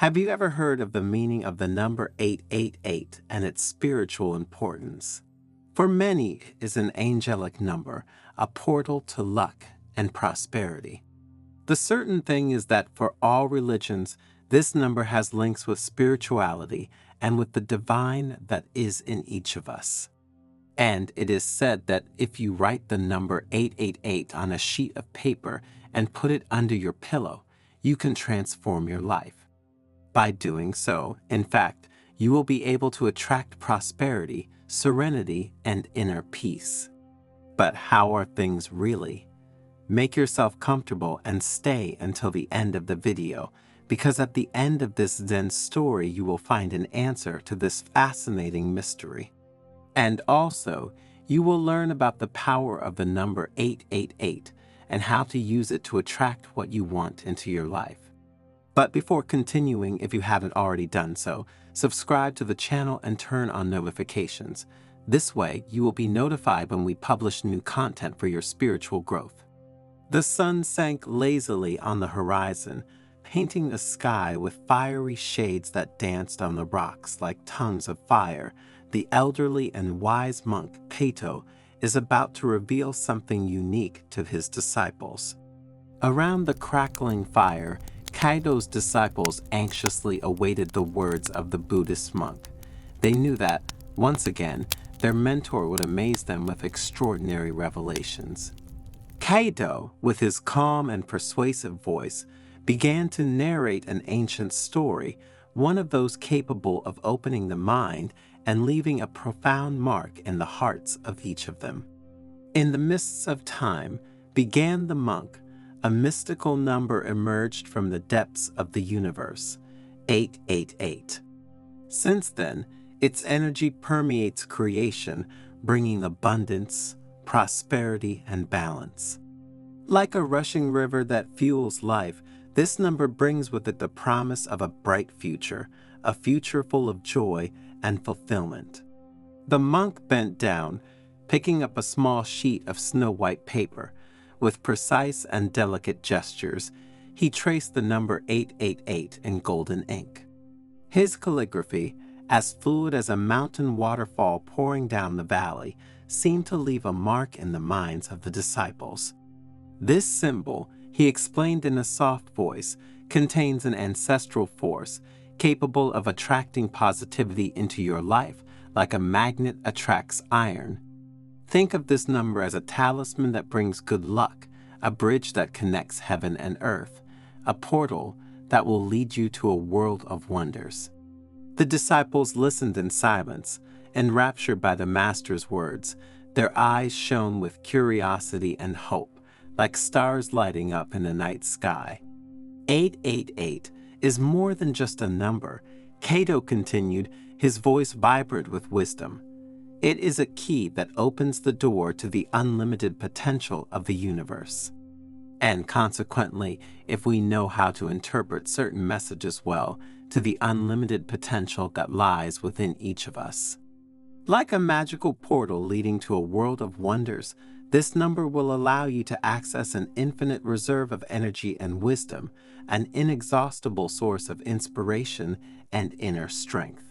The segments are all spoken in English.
Have you ever heard of the meaning of the number 888 and its spiritual importance? For many, it is an angelic number, a portal to luck and prosperity. The certain thing is that for all religions, this number has links with spirituality and with the divine that is in each of us. And it is said that if you write the number 888 on a sheet of paper and put it under your pillow, you can transform your life. By doing so, in fact, you will be able to attract prosperity, serenity, and inner peace. But how are things really? Make yourself comfortable and stay until the end of the video, because at the end of this Zen story you will find an answer to this fascinating mystery. And also, you will learn about the power of the number 888 and how to use it to attract what you want into your life. But before continuing, if you haven't already done so, subscribe to the channel and turn on notifications. This way, you will be notified when we publish new content for your spiritual growth. The sun sank lazily on the horizon, painting the sky with fiery shades that danced on the rocks like tongues of fire. The elderly and wise monk, Kato, is about to reveal something unique to his disciples. Around the crackling fire, Kaido's disciples anxiously awaited the words of the Buddhist monk. They knew that, once again, their mentor would amaze them with extraordinary revelations. Kaido, with his calm and persuasive voice, began to narrate an ancient story, one of those capable of opening the mind and leaving a profound mark in the hearts of each of them. In the mists of time began the monk. A mystical number emerged from the depths of the universe, 888. Since then, its energy permeates creation, bringing abundance, prosperity, and balance. Like a rushing river that fuels life, this number brings with it the promise of a bright future, a future full of joy and fulfillment. The monk bent down, picking up a small sheet of snow-white paper. With precise and delicate gestures, he traced the number 888 in golden ink. His calligraphy, as fluid as a mountain waterfall pouring down the valley, seemed to leave a mark in the minds of the disciples. This symbol, he explained in a soft voice, contains an ancestral force capable of attracting positivity into your life like a magnet attracts iron. Think of this number as a talisman that brings good luck, a bridge that connects heaven and earth, a portal that will lead you to a world of wonders. The disciples listened in silence, enraptured by the Master's words. Their eyes shone with curiosity and hope, like stars lighting up in the night sky. 888 is more than just a number, Kato continued, his voice vibrant with wisdom. It is a key that opens the door to the unlimited potential of the universe. And consequently, if we know how to interpret certain messages well, to the unlimited potential that lies within each of us. Like a magical portal leading to a world of wonders, this number will allow you to access an infinite reserve of energy and wisdom, an inexhaustible source of inspiration and inner strength.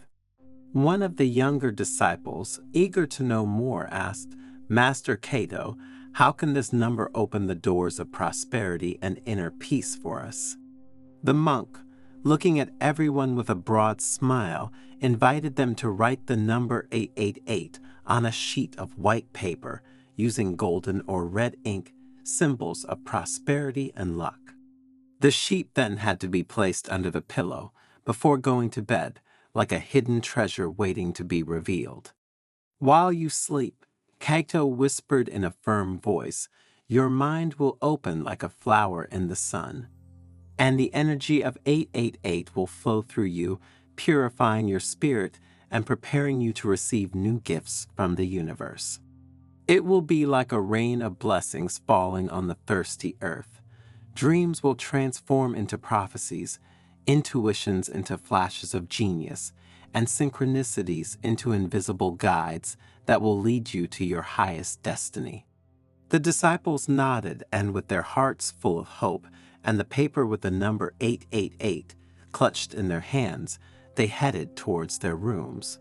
One of the younger disciples, eager to know more, asked, "Master Kato, how can this number open the doors of prosperity and inner peace for us?" The monk, looking at everyone with a broad smile, invited them to write the number 888 on a sheet of white paper, using golden or red ink, symbols of prosperity and luck. The sheet then had to be placed under the pillow before going to bed, like a hidden treasure waiting to be revealed. While you sleep, Kaito whispered in a firm voice, your mind will open like a flower in the sun, and the energy of 888 will flow through you, purifying your spirit and preparing you to receive new gifts from the universe. It will be like a rain of blessings falling on the thirsty earth. Dreams will transform into prophecies, intuitions into flashes of genius, and synchronicities into invisible guides that will lead you to your highest destiny. The disciples nodded, and with their hearts full of hope and the paper with the number 888, clutched in their hands, they headed towards their rooms.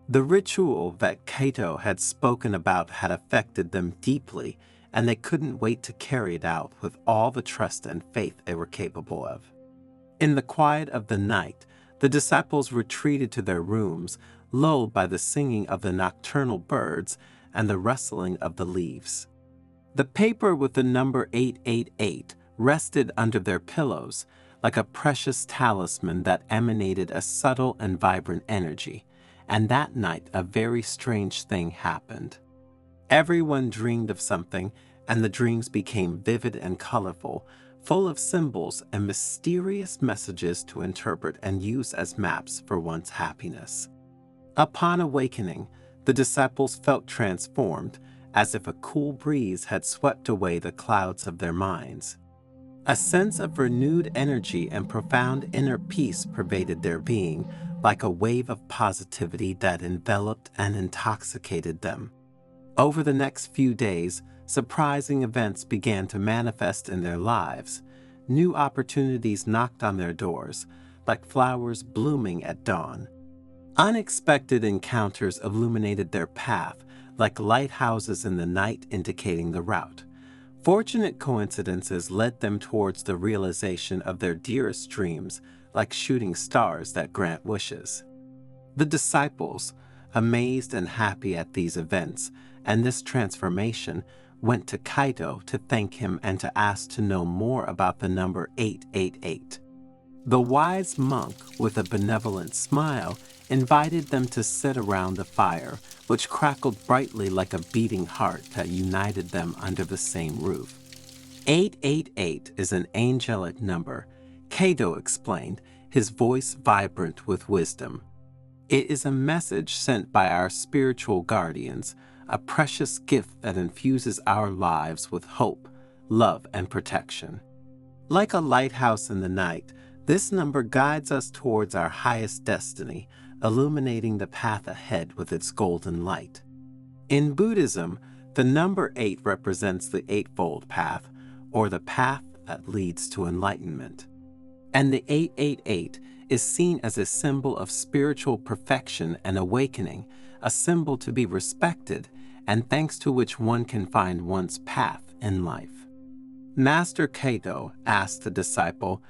The ritual that Cato had spoken about had affected them deeply, and they couldn't wait to carry it out with all the trust and faith they were capable of. In the quiet of the night, the disciples retreated to their rooms, lulled by the singing of the nocturnal birds and the rustling of the leaves. The paper with the number 888 rested under their pillows like a precious talisman that emanated a subtle and vibrant energy, and that night a very strange thing happened. Everyone dreamed of something, and the dreams became vivid and colorful, full of symbols and mysterious messages to interpret and use as maps for one's happiness. Upon awakening, the disciples felt transformed, as if a cool breeze had swept away the clouds of their minds. A sense of renewed energy and profound inner peace pervaded their being, like a wave of positivity that enveloped and intoxicated them. Over the next few days, surprising events began to manifest in their lives. New opportunities knocked on their doors, like flowers blooming at dawn. Unexpected encounters illuminated their path, like lighthouses in the night indicating the route. Fortunate coincidences led them towards the realization of their dearest dreams, like shooting stars that grant wishes. The disciples, amazed and happy at these events and this transformation, went to Cato to thank him and to ask to know more about the number 888. The wise monk, with a benevolent smile, invited them to sit around the fire, which crackled brightly like a beating heart that united them under the same roof. 888 is an angelic number, Cato explained, his voice vibrant with wisdom. It is a message sent by our spiritual guardians, a precious gift that infuses our lives with hope, love, and protection. Like a lighthouse in the night, this number guides us towards our highest destiny, illuminating the path ahead with its golden light. In Buddhism, the number 8 represents the Eightfold Path, or the path that leads to enlightenment. And the 888 is seen as a symbol of spiritual perfection and awakening, a symbol to be respected, and thanks to which one can find one's path in life. Master Cato asked the disciple,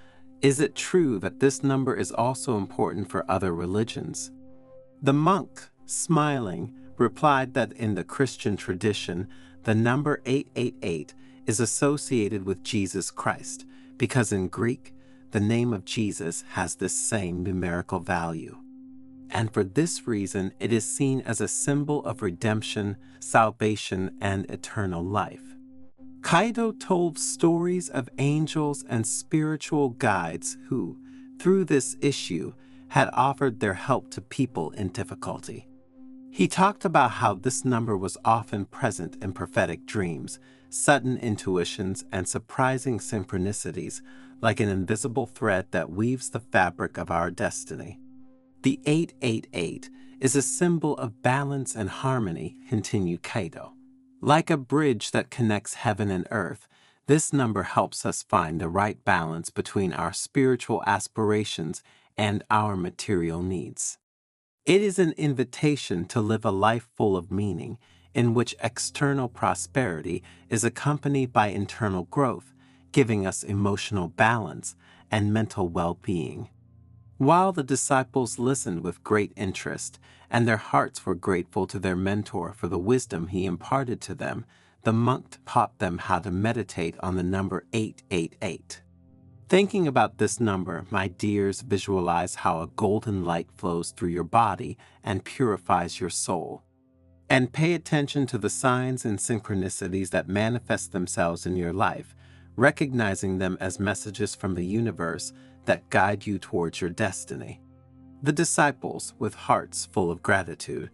"Is it true that this number is also important for other religions?" The monk, smiling, replied that in the Christian tradition, the number 888 is associated with Jesus Christ, because in Greek, the name of Jesus has this same numerical value. And for this reason, it is seen as a symbol of redemption, salvation, and eternal life. Cato told stories of angels and spiritual guides who, through this issue, had offered their help to people in difficulty. He talked about how this number was often present in prophetic dreams, sudden intuitions, and surprising synchronicities, like an invisible thread that weaves the fabric of our destiny. The 888 is a symbol of balance and harmony, continued Cato. Like a bridge that connects heaven and earth, this number helps us find the right balance between our spiritual aspirations and our material needs. It is an invitation to live a life full of meaning, in which external prosperity is accompanied by internal growth, giving us emotional balance and mental well-being. While the disciples listened with great interest, and their hearts were grateful to their mentor for the wisdom he imparted to them, the monk taught them how to meditate on the number 888. Thinking about this number, my dears, visualize how a golden light flows through your body and purifies your soul. And pay attention to the signs and synchronicities that manifest themselves in your life, recognizing them as messages from the universe that guide you towards your destiny. The disciples, with hearts full of gratitude,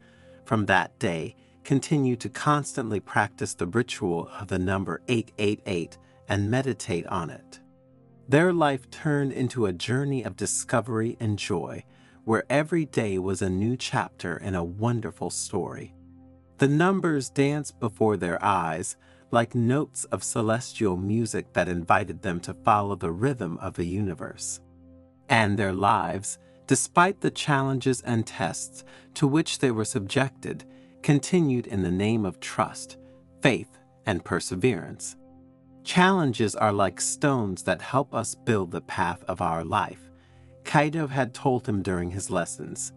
from that day continued to constantly practice the ritual of the number 888 and meditate on it. Their life turned into a journey of discovery and joy, where every day was a new chapter in a wonderful story. The numbers danced before their eyes like notes of celestial music that invited them to follow the rhythm of the universe. And their lives, despite the challenges and tests to which they were subjected, continued in the name of trust, faith, and perseverance. Challenges are like stones that help us build the path of our life, Kaido had told him during his lessons.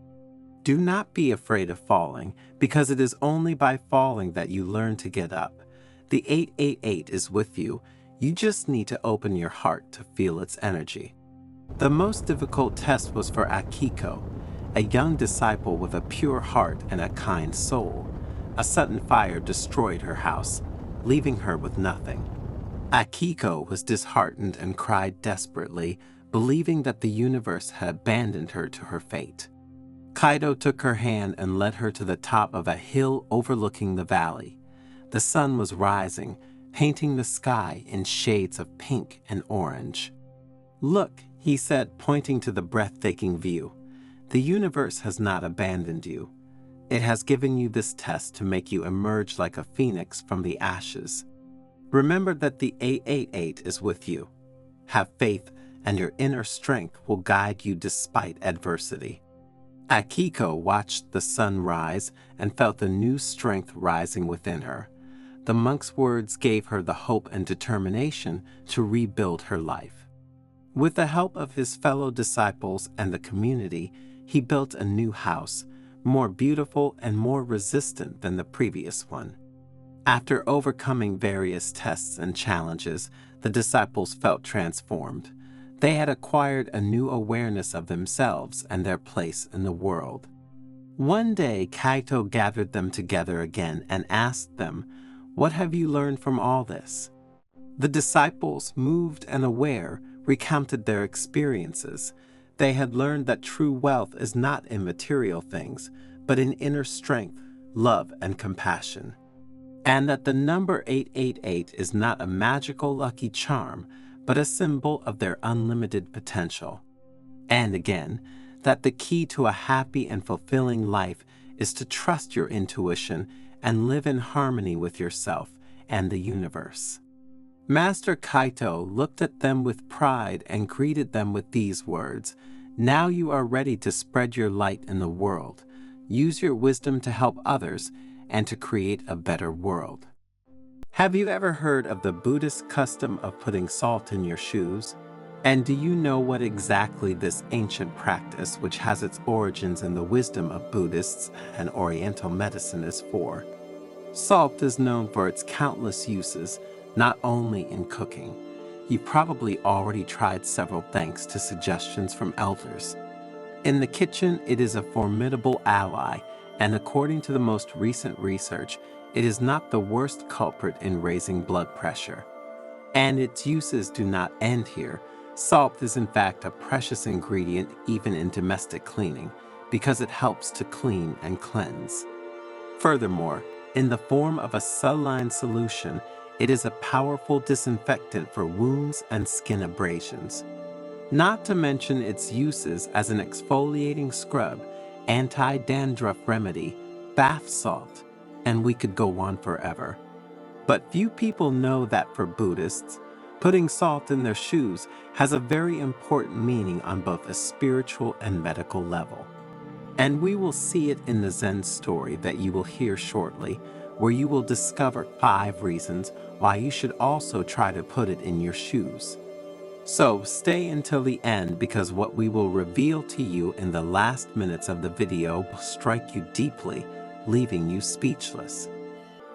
Do not be afraid of falling, because it is only by falling that you learn to get up. The 888 is with you. You just need to open your heart to feel its energy. The most difficult test was for Akiko, a young disciple with a pure heart and a kind soul. A sudden fire destroyed her house, leaving her with nothing. Akiko was disheartened and cried desperately, believing that the universe had abandoned her to her fate. Kaido took her hand and led her to the top of a hill overlooking the valley. The sun was rising, painting the sky in shades of pink and orange. Look, he said, pointing to the breathtaking view. The universe has not abandoned you. It has given you this test to make you emerge like a phoenix from the ashes. Remember that the 888 is with you. Have faith, and your inner strength will guide you despite adversity. Akiko watched the sun rise and felt a new strength rising within her. The monk's words gave her the hope and determination to rebuild her life. With the help of his fellow disciples and the community, he built a new house, more beautiful and more resistant than the previous one. After overcoming various tests and challenges, the disciples felt transformed. They had acquired a new awareness of themselves and their place in the world. One day, Kaito gathered them together again and asked them, "What have you learned from all this?" The disciples, moved and aware, recounted their experiences. They had learned that true wealth is not in material things, but in inner strength, love, and compassion. And that the number 888 is not a magical lucky charm, but a symbol of their unlimited potential. And again, that the key to a happy and fulfilling life is to trust your intuition and live in harmony with yourself and the universe. Master Kaito looked at them with pride and greeted them with these words, "Now you are ready to spread your light in the world. Use your wisdom to help others and to create a better world." Have you ever heard of the Buddhist custom of putting salt in your shoes? And do you know what exactly this ancient practice, which has its origins in the wisdom of Buddhists and Oriental medicine, is for? Salt is known for its countless uses, not only in cooking. You probably already tried several thanks to suggestions from elders. In the kitchen, it is a formidable ally, and according to the most recent research, it is not the worst culprit in raising blood pressure. And its uses do not end here. Salt is in fact a precious ingredient even in domestic cleaning, because it helps to clean and cleanse. Furthermore, in the form of a saline solution, it is a powerful disinfectant for wounds and skin abrasions. Not to mention its uses as an exfoliating scrub, anti-dandruff remedy, bath salt, and we could go on forever. But few people know that for Buddhists, putting salt in their shoes has a very important meaning on both a spiritual and medical level. And we will see it in the Zen story that you will hear shortly, where you will discover 5 reasons why you should also try to put it in your shoes. So stay until the end, because what we will reveal to you in the last minutes of the video will strike you deeply, leaving you speechless.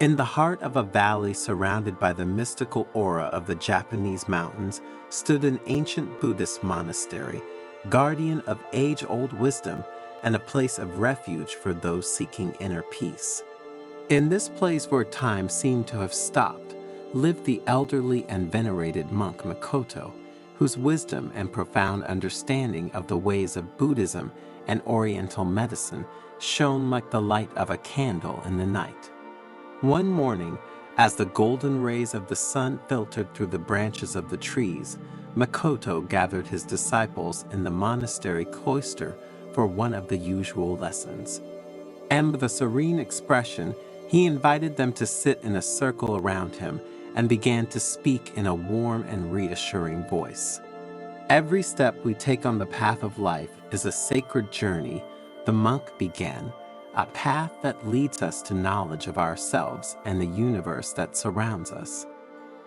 In the heart of a valley surrounded by the mystical aura of the Japanese mountains stood an ancient Buddhist monastery, guardian of age-old wisdom and a place of refuge for those seeking inner peace. In this place where time seemed to have stopped, lived the elderly and venerated monk Makoto, whose wisdom and profound understanding of the ways of Buddhism and Oriental medicine shone like the light of a candle in the night. One morning, as the golden rays of the sun filtered through the branches of the trees, Makoto gathered his disciples in the monastery cloister for one of the usual lessons. And with a serene expression, he invited them to sit in a circle around him and began to speak in a warm and reassuring voice. Every step we take on the path of life is a sacred journey, the monk began, a path that leads us to knowledge of ourselves and the universe that surrounds us.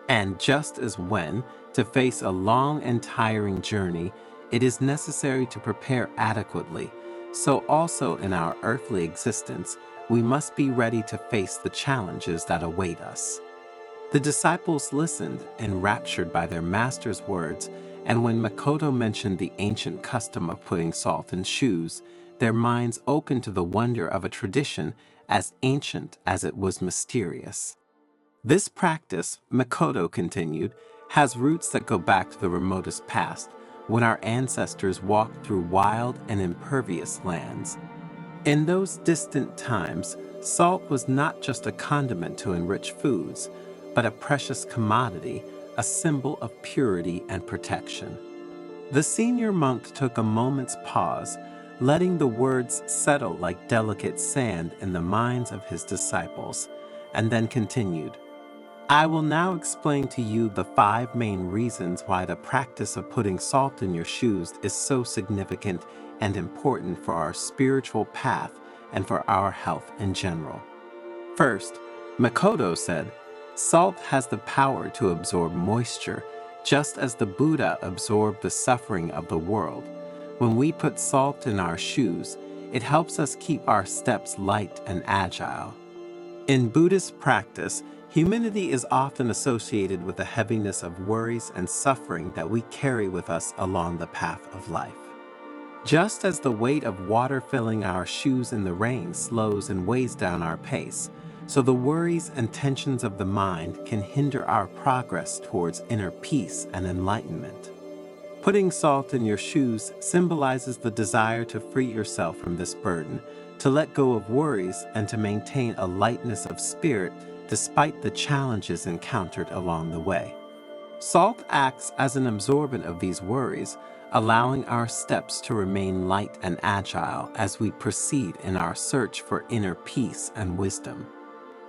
And just as when, to face a long and tiring journey, it is necessary to prepare adequately, so also in our earthly existence, we must be ready to face the challenges that await us. The disciples listened, enraptured by their master's words, and when Makoto mentioned the ancient custom of putting salt in shoes, their minds opened to the wonder of a tradition as ancient as it was mysterious. This practice, Makoto continued, has roots that go back to the remotest past, when our ancestors walked through wild and impervious lands. In those distant times, salt was not just a condiment to enrich foods, but a precious commodity, a symbol of purity and protection. The senior monk took a moment's pause, letting the words settle like delicate sand in the minds of his disciples, and then continued. I will now explain to you the 5 main reasons why the practice of putting salt in your shoes is so significant and important for our spiritual path and for our health in general. First, Makoto said, salt has the power to absorb moisture, just as the Buddha absorbed the suffering of the world. When we put salt in our shoes, it helps us keep our steps light and agile. In Buddhist practice, humility is often associated with the heaviness of worries and suffering that we carry with us along the path of life. Just as the weight of water filling our shoes in the rain slows and weighs down our pace, so the worries and tensions of the mind can hinder our progress towards inner peace and enlightenment. Putting salt in your shoes symbolizes the desire to free yourself from this burden, to let go of worries, and to maintain a lightness of spirit despite the challenges encountered along the way. Salt acts as an absorbent of these worries, allowing our steps to remain light and agile as we proceed in our search for inner peace and wisdom.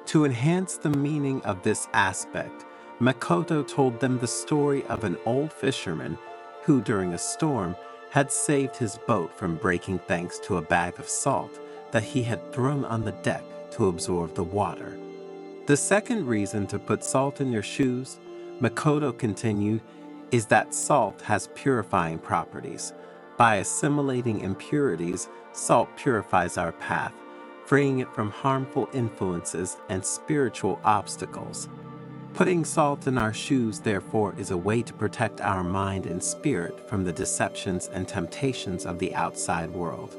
To enhance the meaning of this aspect, Makoto told them the story of an old fisherman who, during a storm, had saved his boat from breaking thanks to a bag of salt that he had thrown on the deck to absorb the water. The second reason to put salt in your shoes, Makoto continued, is that salt has purifying properties. By assimilating impurities, salt purifies our path, freeing it from harmful influences and spiritual obstacles. Putting salt in our shoes, therefore, is a way to protect our mind and spirit from the deceptions and temptations of the outside world.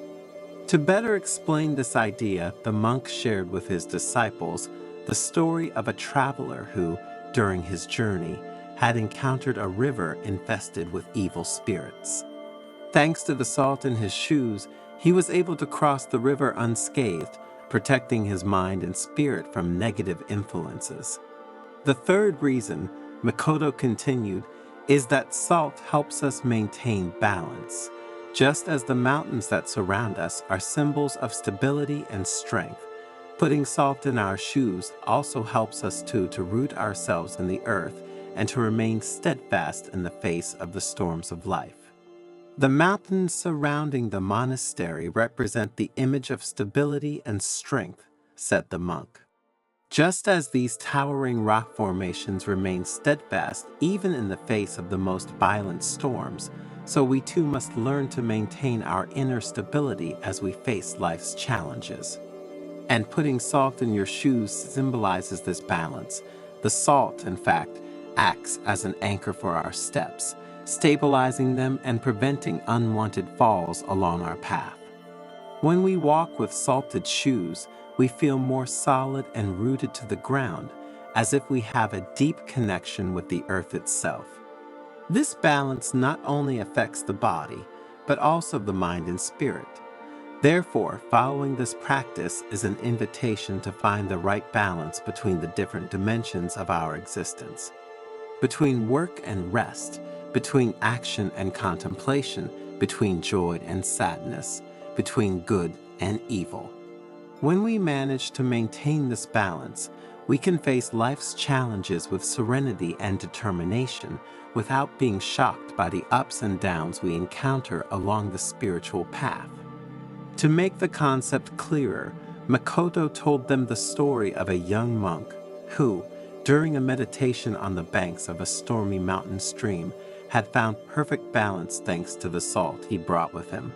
To better explain this idea, the monk shared with his disciples the story of a traveler who, during his journey, had encountered a river infested with evil spirits. Thanks to the salt in his shoes, he was able to cross the river unscathed, protecting his mind and spirit from negative influences. The third reason, Makoto continued, is that salt helps us maintain balance. Just as the mountains that surround us are symbols of stability and strength, putting salt in our shoes also helps us to root ourselves in the earth and to remain steadfast in the face of the storms of life. The mountains surrounding the monastery represent the image of stability and strength, said the monk. Just as these towering rock formations remain steadfast even in the face of the most violent storms, so we too must learn to maintain our inner stability as we face life's challenges. And putting salt in your shoes symbolizes this balance. The salt, in fact, acts as an anchor for our steps, stabilizing them and preventing unwanted falls along our path. When we walk with salted shoes, we feel more solid and rooted to the ground, as if we have a deep connection with the earth itself. This balance not only affects the body, but also the mind and spirit. Therefore, following this practice is an invitation to find the right balance between the different dimensions of our existence. Between work and rest, between action and contemplation, between joy and sadness, between good and evil. When we manage to maintain this balance, we can face life's challenges with serenity and determination, without being shocked by the ups and downs we encounter along the spiritual path. To make the concept clearer, Makoto told them the story of a young monk who, during a meditation on the banks of a stormy mountain stream, had found perfect balance thanks to the salt he brought with him.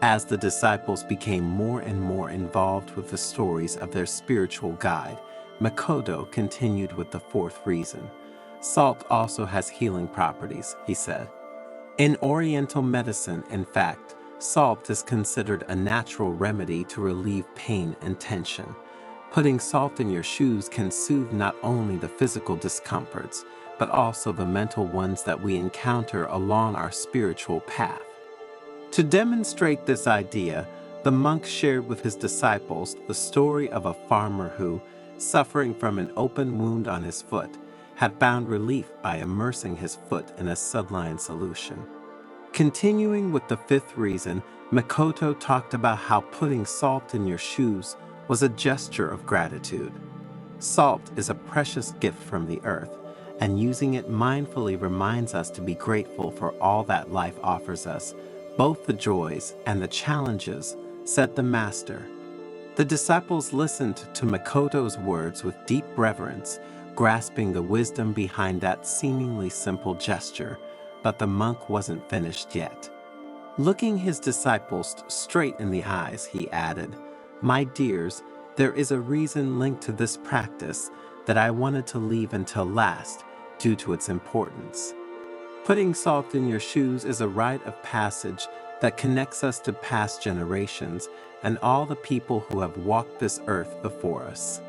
As the disciples became more and more involved with the stories of their spiritual guide, Makoto continued with the fourth reason. Salt also has healing properties, he said. In Oriental medicine, in fact, salt is considered a natural remedy to relieve pain and tension. Putting salt in your shoes can soothe not only the physical discomforts, but also the mental ones that we encounter along our spiritual path. To demonstrate this idea, the monk shared with his disciples the story of a farmer who, suffering from an open wound on his foot, had found relief by immersing his foot in a saline solution. Continuing with the fifth reason, Makoto talked about how putting salt in your shoes was a gesture of gratitude. Salt is a precious gift from the earth, and using it mindfully reminds us to be grateful for all that life offers us, both the joys and the challenges, said the master. The disciples listened to Makoto's words with deep reverence, grasping the wisdom behind that seemingly simple gesture, but the monk wasn't finished yet. Looking his disciples straight in the eyes, he added, "My dears, there is a reason linked to this practice that I wanted to leave until last due to its importance. Putting salt in your shoes is a rite of passage that connects us to past generations and all the people who have walked this earth before us.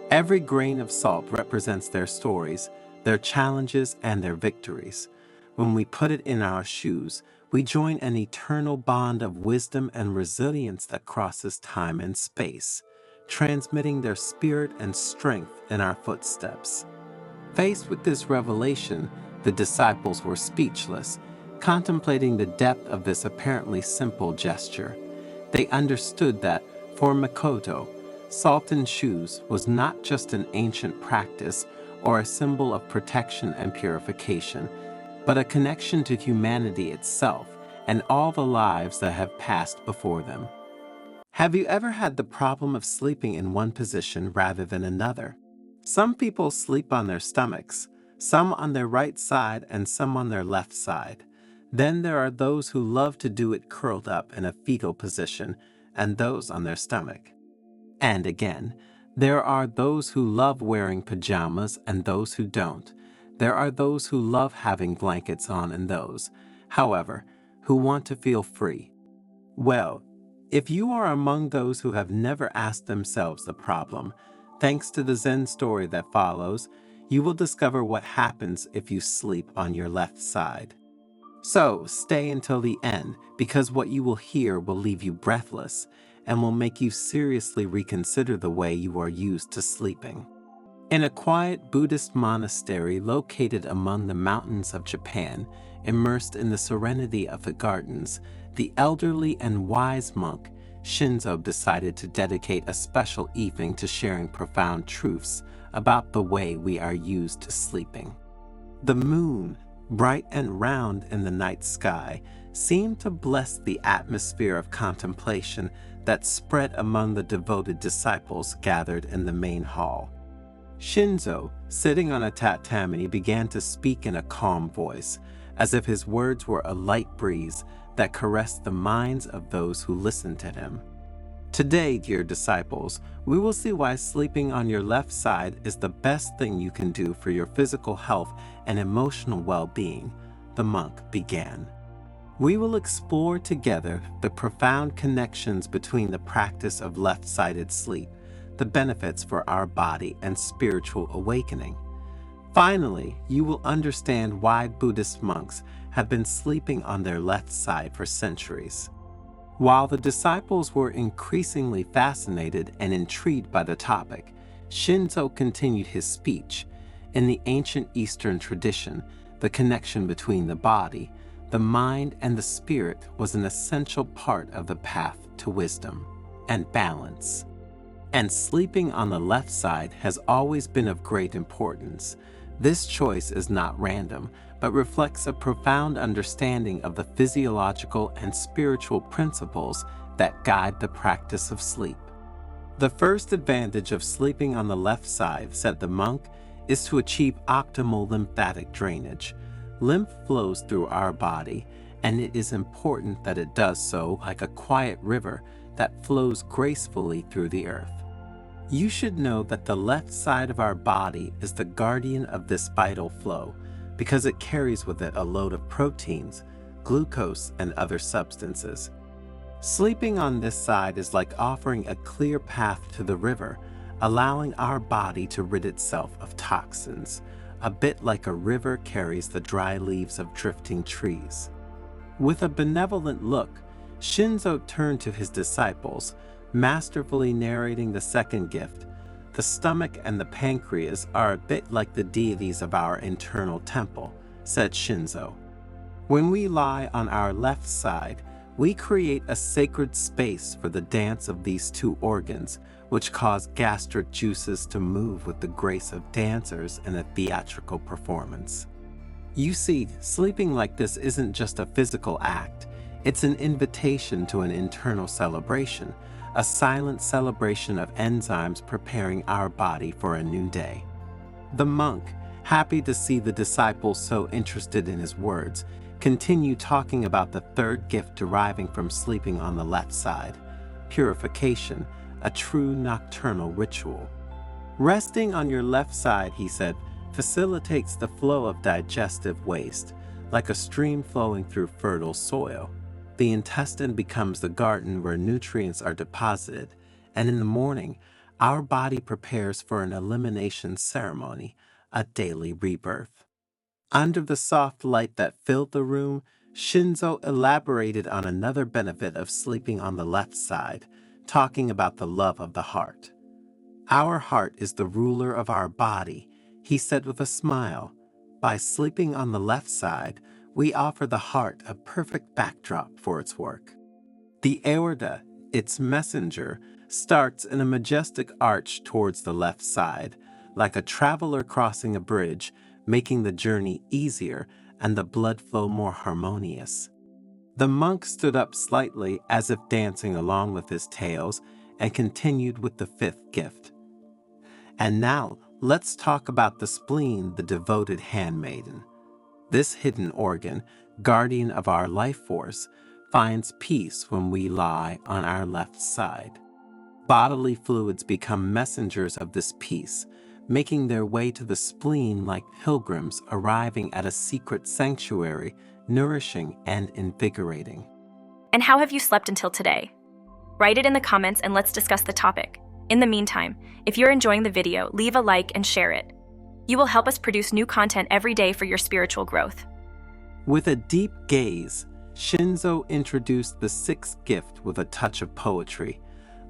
Every grain of salt represents their stories, their challenges, and their victories. When we put it in our shoes, we join an eternal bond of wisdom and resilience that crosses time and space, transmitting their spirit and strength in our footsteps." Faced with this revelation, the disciples were speechless, contemplating the depth of this apparently simple gesture. They understood that, for Makoto, salt in shoes was not just an ancient practice or a symbol of protection and purification, but a connection to humanity itself and all the lives that have passed before them. Have you ever had the problem of sleeping in one position rather than another? Some people sleep on their stomachs, some on their right side and some on their left side. Then there are those who love to do it curled up in a fetal position and those on their stomach. And again, there are those who love wearing pajamas and those who don't. There are those who love having blankets on and those, however, who want to feel free. Well, if you are among those who have never asked themselves the problem, thanks to the Zen story that follows, you will discover what happens if you sleep on your left side. So stay until the end, because what you will hear will leave you breathless and will make you seriously reconsider the way you are used to sleeping. In a quiet Buddhist monastery located among the mountains of Japan, immersed in the serenity of the gardens, the elderly and wise monk Shinzo decided to dedicate a special evening to sharing profound truths about the way we are used to sleeping. The moon, bright and round in the night sky, seemed to bless the atmosphere of contemplation that spread among the devoted disciples gathered in the main hall. Shinzo, sitting on a tatami, began to speak in a calm voice, as if his words were a light breeze that caressed the minds of those who listened to him. Today, dear disciples, we will see why sleeping on your left side is the best thing you can do for your physical health and emotional well-being, the monk began. We will explore together the profound connections between the practice of left-sided sleep, the benefits for our body and spiritual awakening. Finally, you will understand why Buddhist monks have been sleeping on their left side for centuries. While the disciples were increasingly fascinated and intrigued by the topic, Shinzo continued his speech. In the ancient Eastern tradition, the connection between the body, the mind, and the spirit was an essential part of the path to wisdom and balance. And sleeping on the left side has always been of great importance. This choice is not random, but reflects a profound understanding of the physiological and spiritual principles that guide the practice of sleep. The first advantage of sleeping on the left side, said the monk, is to achieve optimal lymphatic drainage. Lymph flows through our body, and it is important that it does so like a quiet river that flows gracefully through the earth. You should know that the left side of our body is the guardian of this vital flow because it carries with it a load of proteins, glucose, and other substances. Sleeping on this side is like offering a clear path to the river, allowing our body to rid itself of toxins, a bit like a river carries the dry leaves of drifting trees. With a benevolent look, Shinzo turned to his disciples, masterfully narrating the second gift. The stomach and the pancreas are a bit like the deities of our internal temple, said Shinzo. When we lie on our left side, we create a sacred space for the dance of these two organs, which cause gastric juices to move with the grace of dancers in a theatrical performance. You see, sleeping like this isn't just a physical act, it's an invitation to an internal celebration, a silent celebration of enzymes preparing our body for a new day. The monk, happy to see the disciples so interested in his words, continued talking about the third gift deriving from sleeping on the left side, purification, a true nocturnal ritual. Resting on your left side, he said, facilitates the flow of digestive waste, like a stream flowing through fertile soil. The intestine becomes the garden where nutrients are deposited, and in the morning, our body prepares for an elimination ceremony, a daily rebirth. Under the soft light that filled the room, Shinzo elaborated on another benefit of sleeping on the left side, talking about the love of the heart. Our heart is the ruler of our body, he said with a smile. By sleeping on the left side, we offer the heart a perfect backdrop for its work. The aorta, its messenger, starts in a majestic arch towards the left side, like a traveler crossing a bridge, making the journey easier and the blood flow more harmonious. The monk stood up slightly as if dancing along with his tales and continued with the fifth gift. And now, let's talk about the spleen, the devoted handmaiden. This hidden organ, guardian of our life force, finds peace when we lie on our left side. Bodily fluids become messengers of this peace, making their way to the spleen like pilgrims arriving at a secret sanctuary, nourishing and invigorating. And how have you slept until today? Write it in the comments and let's discuss the topic. In the meantime, if you're enjoying the video, leave a like and share it. You will help us produce new content every day for your spiritual growth. With a deep gaze, Shinzo introduced the sixth gift with a touch of poetry.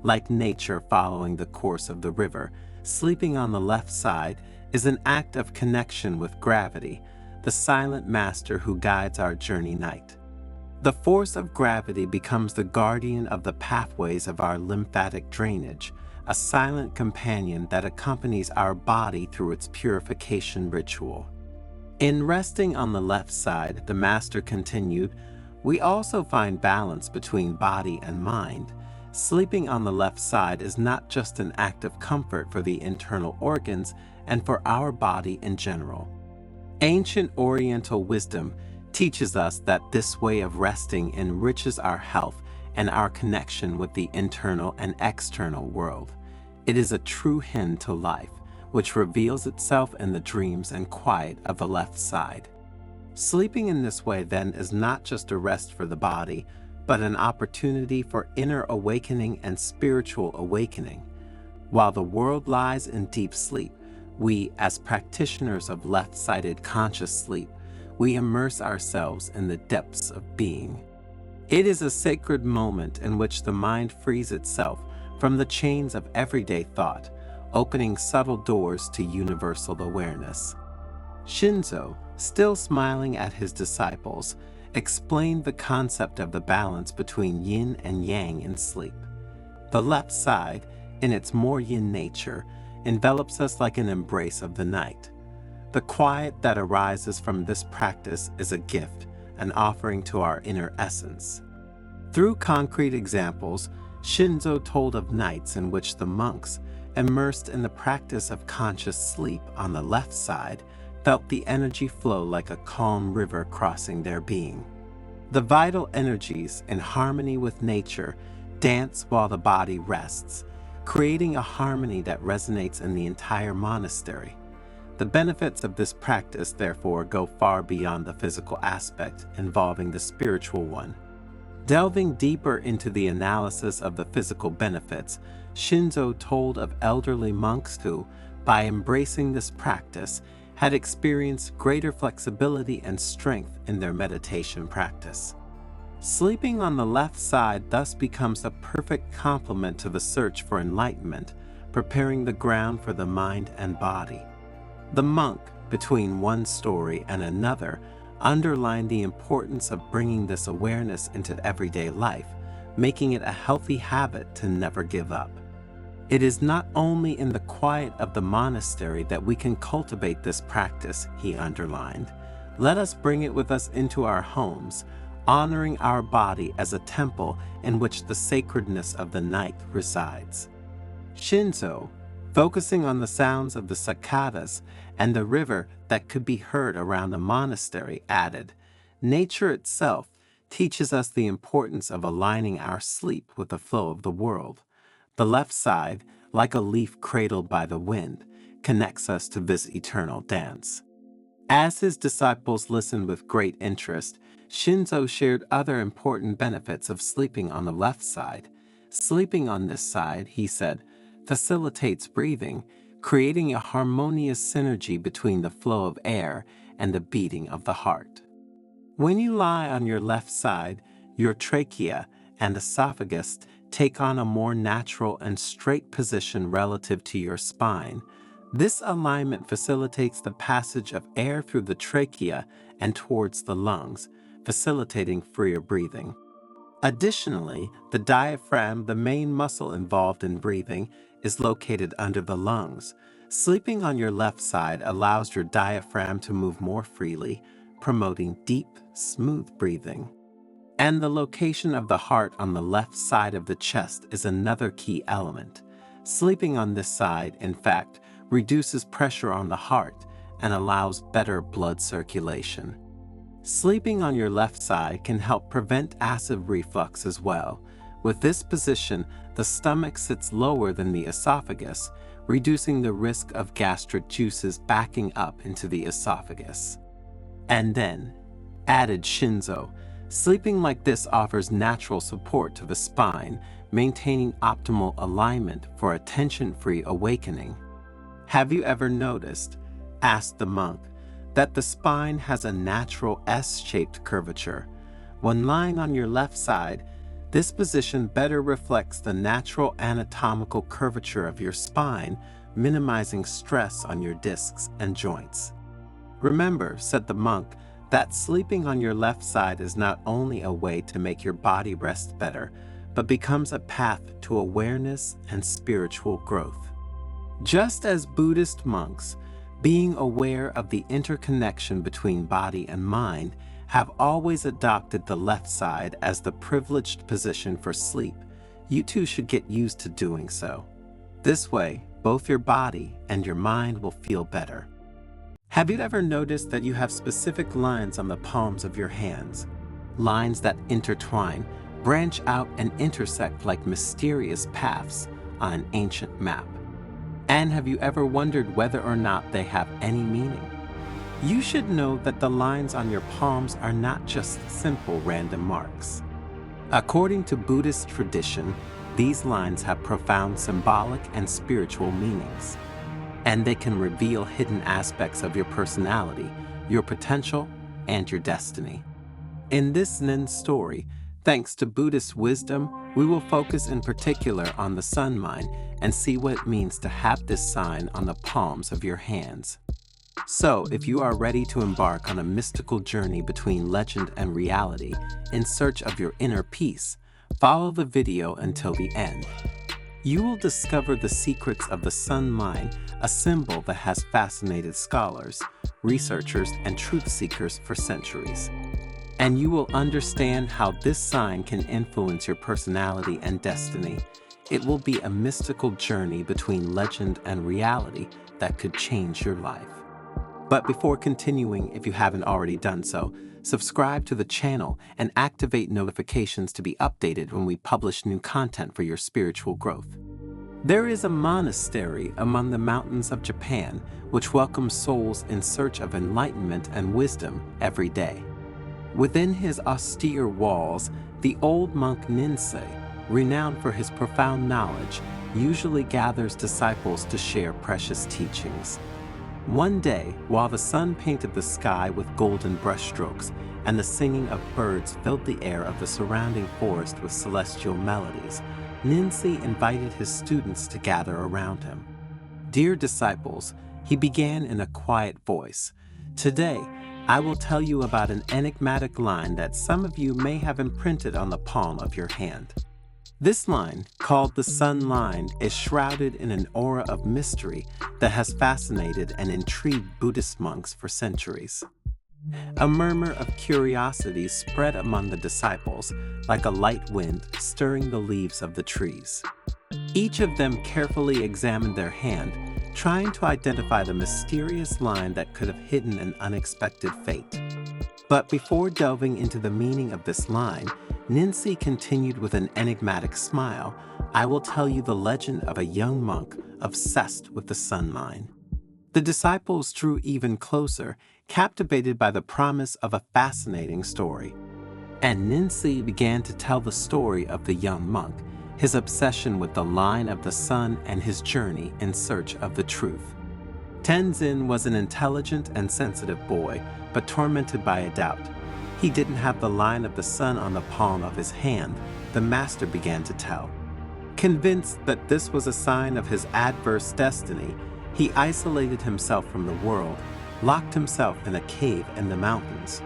Like nature following the course of the river, sleeping on the left side is an act of connection with gravity, the silent master who guides our journey night. The force of gravity becomes the guardian of the pathways of our lymphatic drainage, a silent companion that accompanies our body through its purification ritual. In resting on the left side, the master continued, we also find balance between body and mind. Sleeping on the left side is not just an act of comfort for the internal organs and for our body in general. Ancient Oriental wisdom teaches us that this way of resting enriches our health and our connection with the internal and external world. It is a true hymn to life, which reveals itself in the dreams and quiet of the left side. Sleeping in this way, then, is not just a rest for the body, but an opportunity for inner awakening and spiritual awakening. While the world lies in deep sleep, we, as practitioners of left-sided conscious sleep, we immerse ourselves in the depths of being. It is a sacred moment in which the mind frees itself from the chains of everyday thought, opening subtle doors to universal awareness. Shinzo, still smiling at his disciples, explained the concept of the balance between yin and yang in sleep. The left side, in its more yin nature, envelops us like an embrace of the night. The The quiet that arises from this practice is a gift, an offering to our inner essence. Through concrete examples, Shinzo told of nights in which the monks, immersed in the practice of conscious sleep on the left side, felt the energy flow like a calm river crossing their being. The vital energies, in harmony with nature, dance while the body rests, creating a harmony that resonates in the entire monastery. The benefits of this practice, therefore, go far beyond the physical aspect, involving the spiritual one. Delving deeper into the analysis of the physical benefits, Shinzo told of elderly monks who, by embracing this practice, had experienced greater flexibility and strength in their meditation practice. Sleeping on the left side thus becomes a perfect complement to the search for enlightenment, preparing the ground for the mind and body. The monk, between one story and another, underlined the importance of bringing this awareness into everyday life, making it a healthy habit to never give up. It is not only in the quiet of the monastery that we can cultivate this practice, he underlined. Let us bring it with us into our homes, honoring our body as a temple in which the sacredness of the night resides. Shinzo, focusing on the sounds of the cicadas and the river that could be heard around the monastery, added, "Nature itself teaches us the importance of aligning our sleep with the flow of the world. The left side, like a leaf cradled by the wind, connects us to this eternal dance." As his disciples listened with great interest, Shinzo shared other important benefits of sleeping on the left side. Sleeping on this side, he said, facilitates breathing, creating a harmonious synergy between the flow of air and the beating of the heart. When you lie on your left side, your trachea and esophagus take on a more natural and straight position relative to your spine. This alignment facilitates the passage of air through the trachea and towards the lungs, facilitating freer breathing. Additionally, the diaphragm, the main muscle involved in breathing, is located under the lungs. Sleeping on your left side allows your diaphragm to move more freely, promoting deep, smooth breathing. And the location of the heart on the left side of the chest is another key element. Sleeping on this side, in fact, reduces pressure on the heart and allows better blood circulation. Sleeping on your left side can help prevent acid reflux as well. With this position, the stomach sits lower than the esophagus, reducing the risk of gastric juices backing up into the esophagus. And then, added Shinzo, sleeping like this offers natural support to the spine, maintaining optimal alignment for a tension-free awakening. "Have you ever noticed," asked the monk, "that the spine has a natural S-shaped curvature? When lying on your left side, this position better reflects the natural anatomical curvature of your spine, minimizing stress on your discs and joints." "Remember," said the monk, "that sleeping on your left side is not only a way to make your body rest better, but becomes a path to awareness and spiritual growth." Just as Buddhist monks, being aware of the interconnection between body and mind, have always adopted the left side as the privileged position for sleep, you too should get used to doing so. This way, both your body and your mind will feel better. Have you ever noticed that you have specific lines on the palms of your hands? Lines that intertwine, branch out, and intersect like mysterious paths on an ancient map. And have you ever wondered whether or not they have any meaning? You should know that the lines on your palms are not just simple random marks. According to Buddhist tradition, these lines have profound symbolic and spiritual meanings, and they can reveal hidden aspects of your personality, your potential, and your destiny. In this Zen story, thanks to Buddhist wisdom, we will focus in particular on the sun mine and see what it means to have this sign on the palms of your hands. So, if you are ready to embark on a mystical journey between legend and reality in search of your inner peace, follow the video until the end. You will discover the secrets of the sun mine, a symbol that has fascinated scholars, researchers, and truth seekers for centuries. And you will understand how this sign can influence your personality and destiny. It will be a mystical journey between legend and reality that could change your life. But before continuing, if you haven't already done so, subscribe to the channel and activate notifications to be updated when we publish new content for your spiritual growth. There is a monastery among the mountains of Japan which welcomes souls in search of enlightenment and wisdom every day. Within his austere walls, the old monk Ninsei, renowned for his profound knowledge, usually gathers disciples to share precious teachings. One day, while the sun painted the sky with golden brushstrokes and the singing of birds filled the air of the surrounding forest with celestial melodies, Ninsei invited his students to gather around him. "Dear disciples," he began in a quiet voice, "today I will tell you about an enigmatic line that some of you may have imprinted on the palm of your hand. This line, called the Sun Line, is shrouded in an aura of mystery that has fascinated and intrigued Buddhist monks for centuries." A murmur of curiosity spread among the disciples, like a light wind stirring the leaves of the trees. Each of them carefully examined their hand, trying to identify the mysterious line that could have hidden an unexpected fate. But before delving into the meaning of this line, Ninsei continued with an enigmatic smile, "I will tell you the legend of a young monk obsessed with the sun line." The disciples drew even closer, captivated by the promise of a fascinating story. And Ninsei began to tell the story of the young monk, his obsession with the line of the sun, and his journey in search of the truth. Tenzin was an intelligent and sensitive boy, but tormented by a doubt. He didn't have the line of the sun on the palm of his hand, the master began to tell. Convinced that this was a sign of his adverse destiny, he isolated himself from the world, locked himself in a cave in the mountains.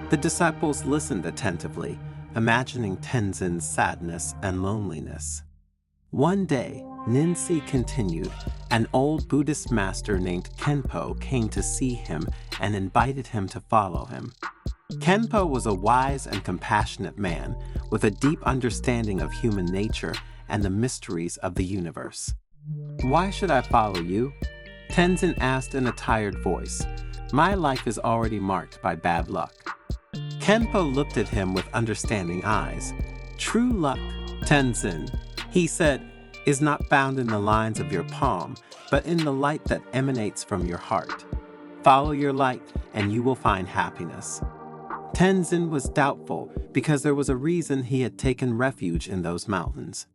The disciples listened attentively, imagining Tenzin's sadness and loneliness. One day, Ninsei continued, an old Buddhist master named Kenpo came to see him and invited him to follow him. Kenpo was a wise and compassionate man with a deep understanding of human nature and the mysteries of the universe. "Why should I follow you?" Tenzin asked in a tired voice. "My life is already marked by bad luck." Kenpo looked at him with understanding eyes. "True luck, Tenzin," he said, "is not found in the lines of your palm, but in the light that emanates from your heart. Follow your light and you will find happiness." Tenzin was doubtful because there was a reason he had taken refuge in those mountains.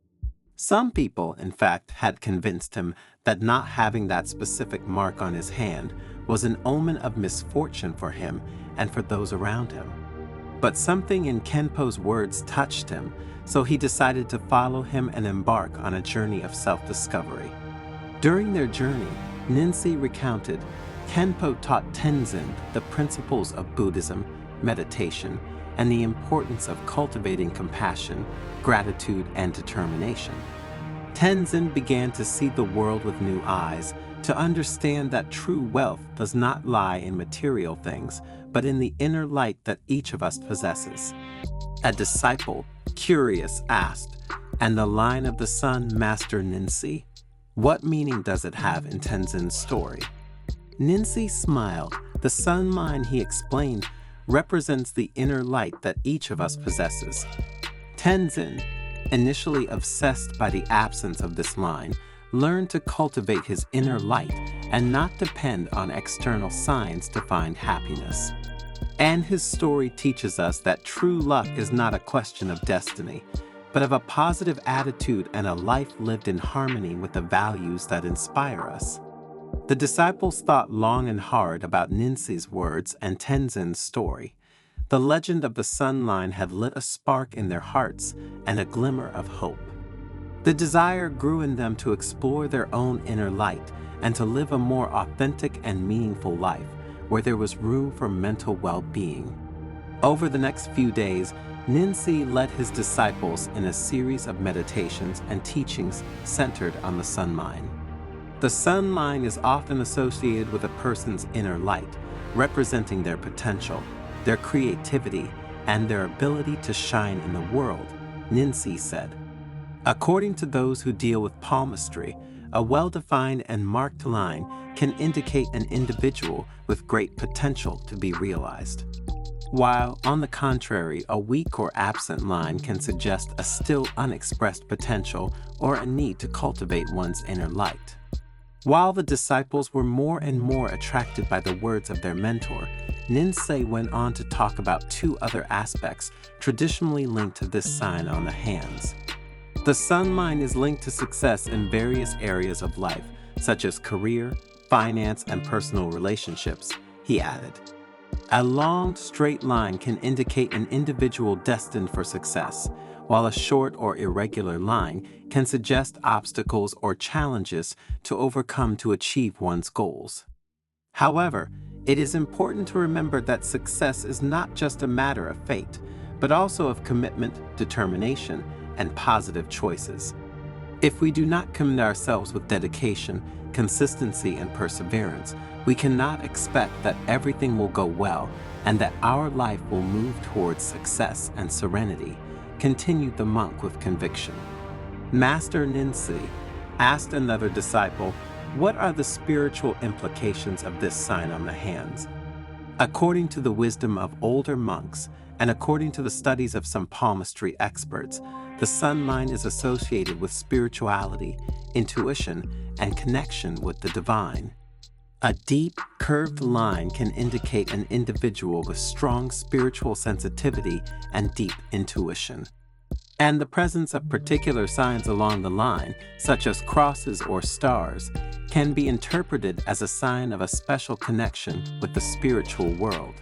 Some people, in fact, had convinced him that not having that specific mark on his hand was an omen of misfortune for him and for those around him. But something in Kenpo's words touched him, so he decided to follow him and embark on a journey of self-discovery. During their journey, Ninsei recounted, Kenpo taught Tenzin the principles of Buddhism, meditation, and the importance of cultivating compassion, gratitude, and determination. Tenzin began to see the world with new eyes, to understand that true wealth does not lie in material things, but in the inner light that each of us possesses. A disciple, curious, asked, "And the line of the sun, Master Ninsei? What meaning does it have in Tenzin's story?" Ninsei smiled. The sun line, he explained, represents the inner light that each of us possesses. Tenzin, initially obsessed by the absence of this line, learned to cultivate his inner light and not depend on external signs to find happiness. And his story teaches us that true luck is not a question of destiny, but of a positive attitude and a life lived in harmony with the values that inspire us. The disciples thought long and hard about Ninsei's words and Tenzin's story. The legend of the sun line had lit a spark in their hearts and a glimmer of hope. The desire grew in them to explore their own inner light and to live a more authentic and meaningful life where there was room for mental well-being. Over the next few days, Ninsei led his disciples in a series of meditations and teachings centered on the sun line. The sun line is often associated with a person's inner light, representing their potential, their creativity, and their ability to shine in the world, Nancy said. According to those who deal with palmistry, a well-defined and marked line can indicate an individual with great potential to be realized, while, on the contrary, a weak or absent line can suggest a still unexpressed potential or a need to cultivate one's inner light. While the disciples were more and more attracted by the words of their mentor, Ninsei went on to talk about two other aspects traditionally linked to this sign on the hands. The sun line is linked to success in various areas of life, such as career, finance, and personal relationships, he added. A long, straight line can indicate an individual destined for success, while a short or irregular line can suggest obstacles or challenges to overcome to achieve one's goals. However, it is important to remember that success is not just a matter of fate, but also of commitment, determination, and positive choices. If we do not commit ourselves with dedication, consistency, and perseverance, we cannot expect that everything will go well and that our life will move towards success and serenity, continued the monk with conviction. Master Ninsei asked another disciple, "What are the spiritual implications of this sign on the hands?" According to the wisdom of older monks, and according to the studies of some palmistry experts, the sun line is associated with spirituality, intuition, and connection with the divine. A deep, curved line can indicate an individual with strong spiritual sensitivity and deep intuition. And the presence of particular signs along the line, such as crosses or stars, can be interpreted as a sign of a special connection with the spiritual world.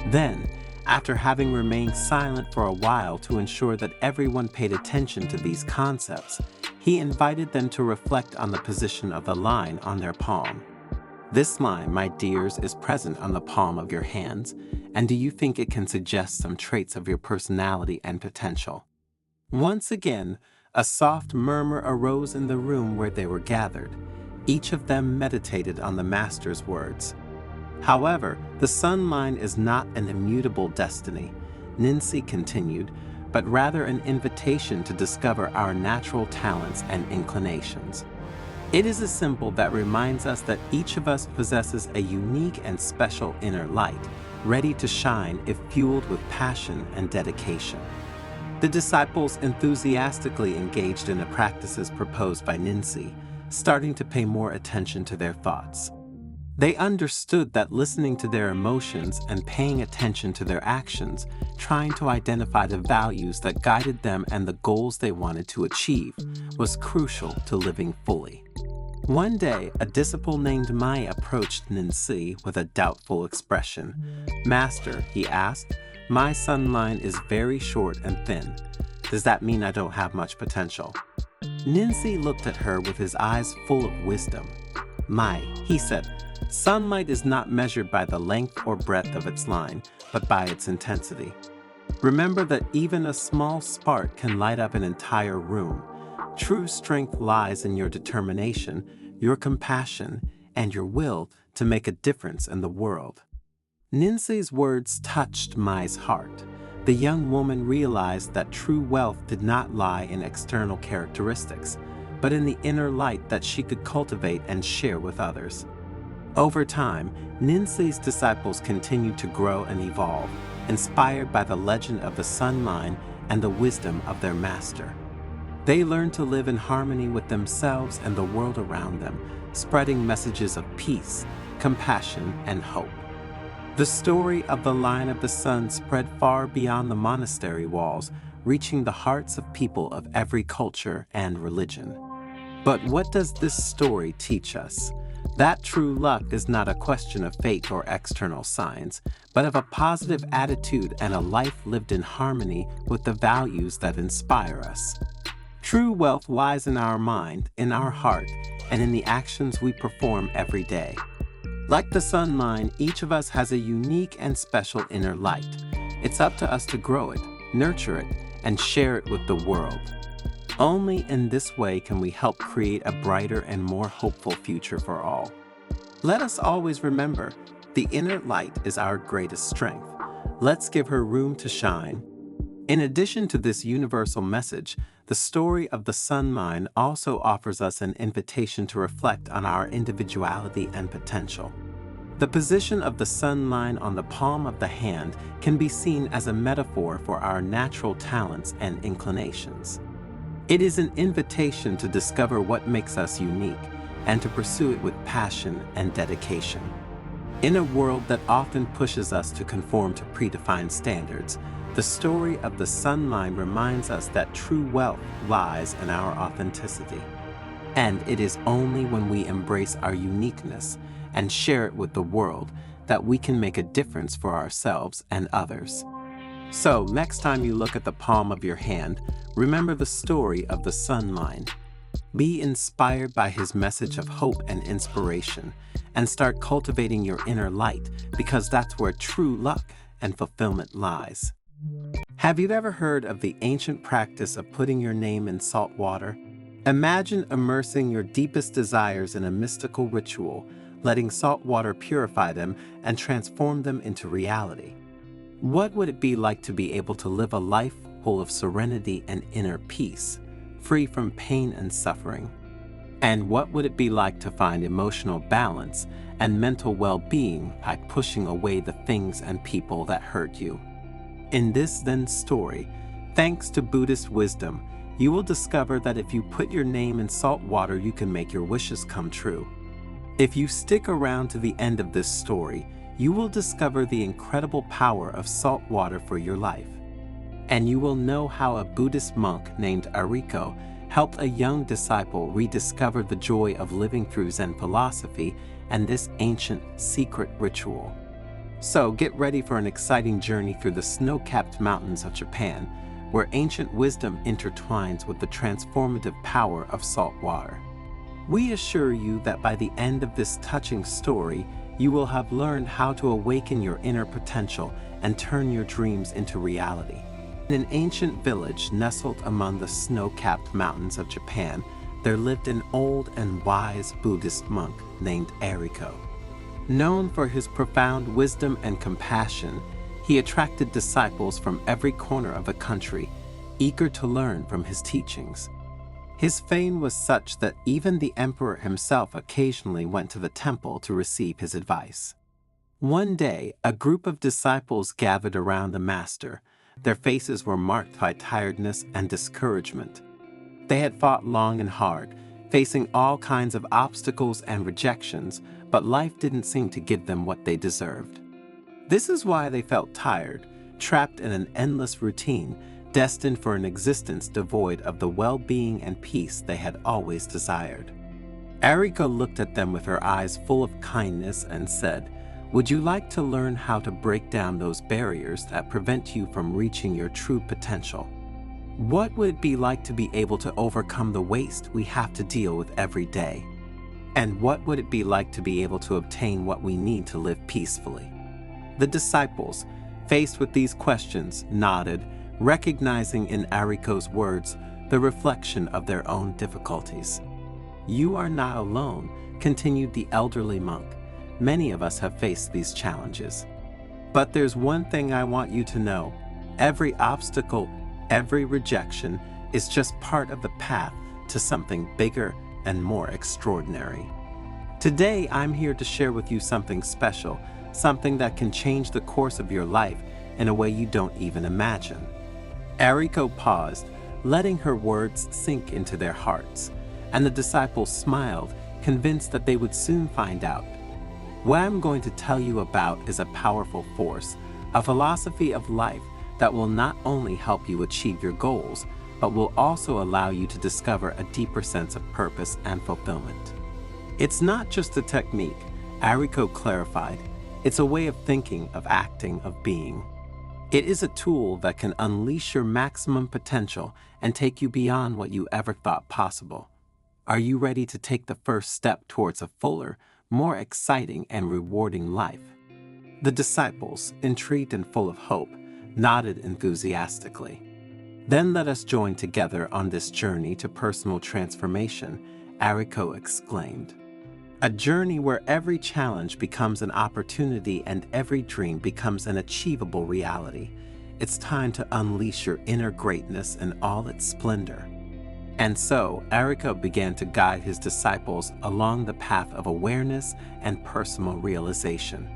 Then, after having remained silent for a while to ensure that everyone paid attention to these concepts, he invited them to reflect on the position of the line on their palm. This line, my dears, is present on the palm of your hands, and do you think it can suggest some traits of your personality and potential? Once again, a soft murmur arose in the room where they were gathered. Each of them meditated on the Master's words. However, the sun line is not an immutable destiny, Ninsei continued, but rather an invitation to discover our natural talents and inclinations. It is a symbol that reminds us that each of us possesses a unique and special inner light, ready to shine if fueled with passion and dedication. The disciples enthusiastically engaged in the practices proposed by Ninsei, starting to pay more attention to their thoughts. They understood that listening to their emotions and paying attention to their actions, trying to identify the values that guided them and the goals they wanted to achieve, was crucial to living fully. One day, a disciple named Mai approached Ninsei with a doubtful expression. "Master," he asked, "my sun line is very short and thin. Does that mean I don't have much potential?" Ninsei looked at her with his eyes full of wisdom. "Mai," he said, "sunlight is not measured by the length or breadth of its line, but by its intensity. Remember that even a small spark can light up an entire room. True strength lies in your determination, your compassion, and your will to make a difference in the world." Ninsei's words touched Mai's heart. The young woman realized that true wealth did not lie in external characteristics, but in the inner light that she could cultivate and share with others. Over time, Ninsei's disciples continued to grow and evolve, inspired by the legend of the sun line and the wisdom of their master. They learned to live in harmony with themselves and the world around them, spreading messages of peace, compassion, and hope. The story of the line of the sun spread far beyond the monastery walls, reaching the hearts of people of every culture and religion. But what does this story teach us? That true luck is not a question of fate or external signs, but of a positive attitude and a life lived in harmony with the values that inspire us. True wealth lies in our mind, in our heart, and in the actions we perform every day. Like the sun line, each of us has a unique and special inner light. It's up to us to grow it, nurture it, and share it with the world. Only in this way can we help create a brighter and more hopeful future for all. Let us always remember, the inner light is our greatest strength. Let's give her room to shine. In addition to this universal message, the story of the Sun Mine also offers us an invitation to reflect on our individuality and potential. The position of the sun line on the palm of the hand can be seen as a metaphor for our natural talents and inclinations. It is an invitation to discover what makes us unique and to pursue it with passion and dedication. In a world that often pushes us to conform to predefined standards, the story of the sun line reminds us that true wealth lies in our authenticity. And it is only when we embrace our uniqueness and share it with the world that we can make a difference for ourselves and others. So, next time you look at the palm of your hand, remember the story of the sun line. Be inspired by his message of hope and inspiration, and start cultivating your inner light, because that's where true luck and fulfillment lies. Have you ever heard of the ancient practice of putting your name in salt water? Imagine immersing your deepest desires in a mystical ritual, letting salt water purify them and transform them into reality. What would it be like to be able to live a life full of serenity and inner peace, free from pain and suffering? And what would it be like to find emotional balance and mental well-being by pushing away the things and people that hurt you? In this then story, thanks to Buddhist wisdom, you will discover that if you put your name in salt water, you can make your wishes come true. If you stick around to the end of this story, you will discover the incredible power of salt water for your life. And you will know how a Buddhist monk named Ariko helped a young disciple rediscover the joy of living through Zen philosophy and this ancient secret ritual. So get ready for an exciting journey through the snow-capped mountains of Japan, where ancient wisdom intertwines with the transformative power of salt water. We assure you that by the end of this touching story, you will have learned how to awaken your inner potential and turn your dreams into reality. In an ancient village nestled among the snow-capped mountains of Japan, there lived an old and wise Buddhist monk named Ariko. Known for his profound wisdom and compassion, he attracted disciples from every corner of the country, eager to learn from his teachings. His fame was such that even the emperor himself occasionally went to the temple to receive his advice. One day, a group of disciples gathered around the master. Their faces were marked by tiredness and discouragement. They had fought long and hard, facing all kinds of obstacles and rejections, but life didn't seem to give them what they deserved. This is why they felt tired, trapped in an endless routine, destined for an existence devoid of the well-being and peace they had always desired. Ariko looked at them with her eyes full of kindness and said, "Would you like to learn how to break down those barriers that prevent you from reaching your true potential? What would it be like to be able to overcome the waste we have to deal with every day? And what would it be like to be able to obtain what we need to live peacefully?" The disciples, faced with these questions, nodded, recognizing in Ariko's words the reflection of their own difficulties. "You are not alone," continued the elderly monk. "Many of us have faced these challenges. But there's one thing I want you to know. Every obstacle, every rejection is just part of the path to something bigger and more extraordinary." Today, I'm here to share with you something special, something that can change the course of your life in a way you don't even imagine. Ariko paused, letting her words sink into their hearts, and the disciples smiled, convinced that they would soon find out. What I'm going to tell you about is a powerful force, a philosophy of life that will not only help you achieve your goals, but will also allow you to discover a deeper sense of purpose and fulfillment. It's not just a technique, Ariko clarified. It's a way of thinking, of acting, of being. It is a tool that can unleash your maximum potential and take you beyond what you ever thought possible. Are you ready to take the first step towards a fuller, more exciting and rewarding life? The disciples, intrigued and full of hope, nodded enthusiastically. Then let us join together on this journey to personal transformation, Ariko exclaimed. A journey where every challenge becomes an opportunity and every dream becomes an achievable reality. It's time to unleash your inner greatness in all its splendor. And so, Ariko began to guide his disciples along the path of awareness and personal realization.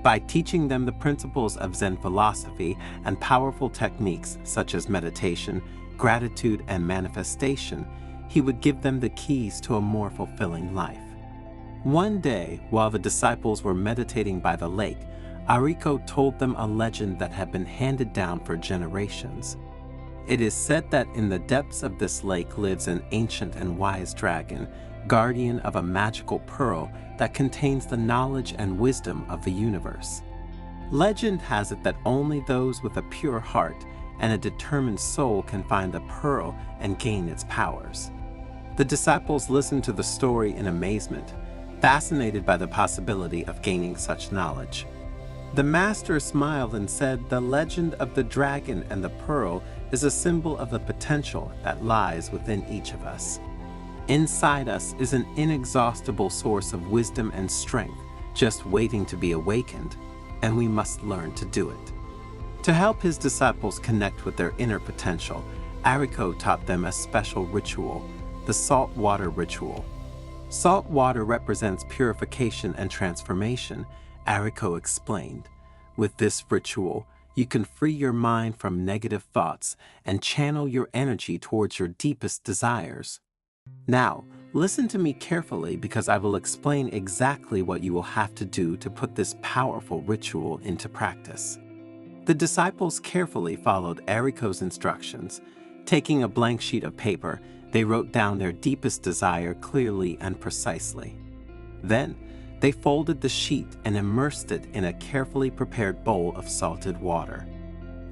By teaching them the principles of Zen philosophy and powerful techniques such as meditation, gratitude, and manifestation, he would give them the keys to a more fulfilling life. One day, while the disciples were meditating by the lake, Ariko told them a legend that had been handed down for generations. It is said that in the depths of this lake lives an ancient and wise dragon, guardian of a magical pearl that contains the knowledge and wisdom of the universe. Legend has it that only those with a pure heart and a determined soul can find the pearl and gain its powers. The disciples listened to the story in amazement, fascinated by the possibility of gaining such knowledge. The master smiled and said, "The legend of the dragon and the pearl is a symbol of the potential that lies within each of us. Inside us is an inexhaustible source of wisdom and strength, just waiting to be awakened, and we must learn to do it." To help his disciples connect with their inner potential, Ariko taught them a special ritual, the salt water ritual. Salt water represents purification and transformation, Ariko explained. With this ritual, you can free your mind from negative thoughts and channel your energy towards your deepest desires. Now, listen to me carefully because I will explain exactly what you will have to do to put this powerful ritual into practice. The disciples carefully followed Ariko's instructions. Taking a blank sheet of paper, they wrote down their deepest desire clearly and precisely. Then, they folded the sheet and immersed it in a carefully prepared bowl of salted water.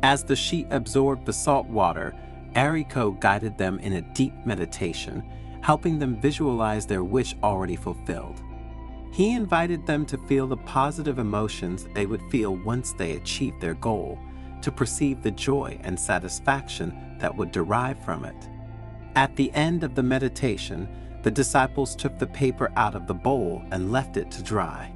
As the sheet absorbed the salt water, Ariko guided them in a deep meditation, helping them visualize their wish already fulfilled. He invited them to feel the positive emotions they would feel once they achieved their goal, to perceive the joy and satisfaction that would derive from it. At the end of the meditation, the disciples took the paper out of the bowl and left it to dry.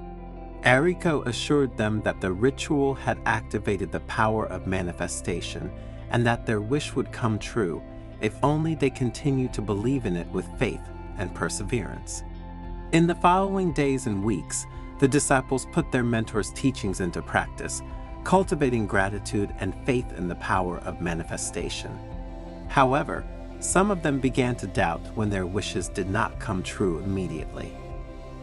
Ariko assured them that the ritual had activated the power of manifestation and that their wish would come true if only they continued to believe in it with faith and perseverance. In the following days and weeks, the disciples put their mentor's teachings into practice, cultivating gratitude and faith in the power of manifestation. However, some of them began to doubt when their wishes did not come true immediately.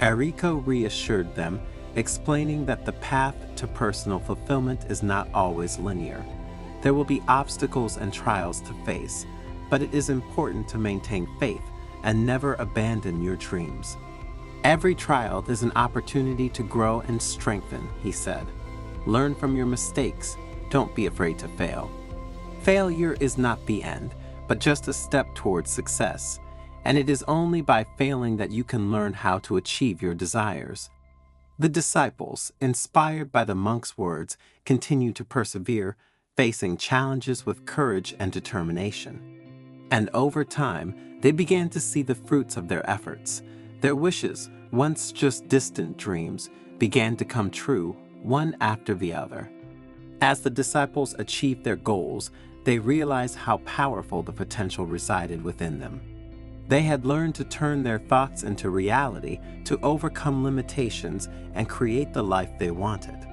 Ariko reassured them, explaining that the path to personal fulfillment is not always linear. There will be obstacles and trials to face, but it is important to maintain faith and never abandon your dreams. Every trial is an opportunity to grow and strengthen, he said. Learn from your mistakes. Don't be afraid to fail. Failure is not the end, but just a step towards success, and it is only by failing that you can learn how to achieve your desires. The disciples, inspired by the monk's words, continued to persevere, facing challenges with courage and determination. And over time, they began to see the fruits of their efforts. Their wishes, once just distant dreams, began to come true, one after the other. As the disciples achieved their goals, they realized how powerful the potential resided within them. They had learned to turn their thoughts into reality, to overcome limitations, and create the life they wanted.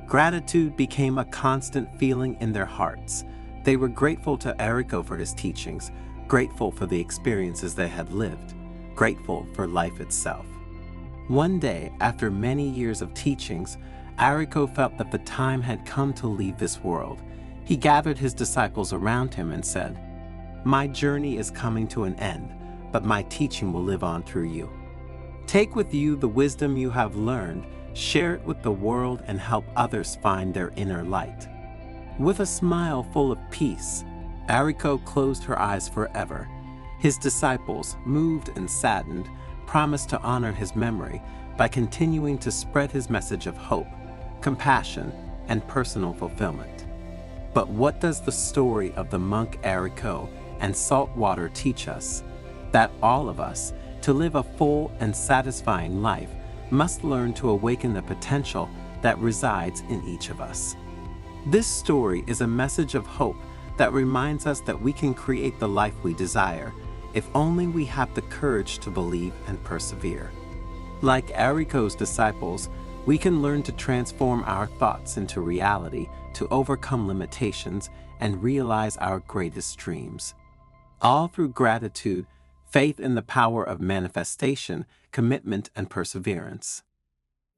Gratitude became a constant feeling in their hearts. They were grateful to Ariko for his teachings, grateful for the experiences they had lived, grateful for life itself. One day, after many years of teachings, Ariko felt that the time had come to leave this world. He gathered his disciples around him and said, "My journey is coming to an end, but my teaching will live on through you. Take with you the wisdom you have learned, share it with the world, and help others find their inner light." With a smile full of peace, Ariko closed her eyes forever. His disciples, moved and saddened, promised to honor his memory by continuing to spread his message of hope, compassion, and personal fulfillment. But what does the story of the monk Eriko and salt water teach us? That all of us, to live a full and satisfying life, must learn to awaken the potential that resides in each of us. This story is a message of hope that reminds us that we can create the life we desire, if only we have the courage to believe and persevere. Like Eriko's disciples, we can learn to transform our thoughts into reality, to overcome limitations, and realize our greatest dreams. All through gratitude, faith in the power of manifestation, commitment, and perseverance.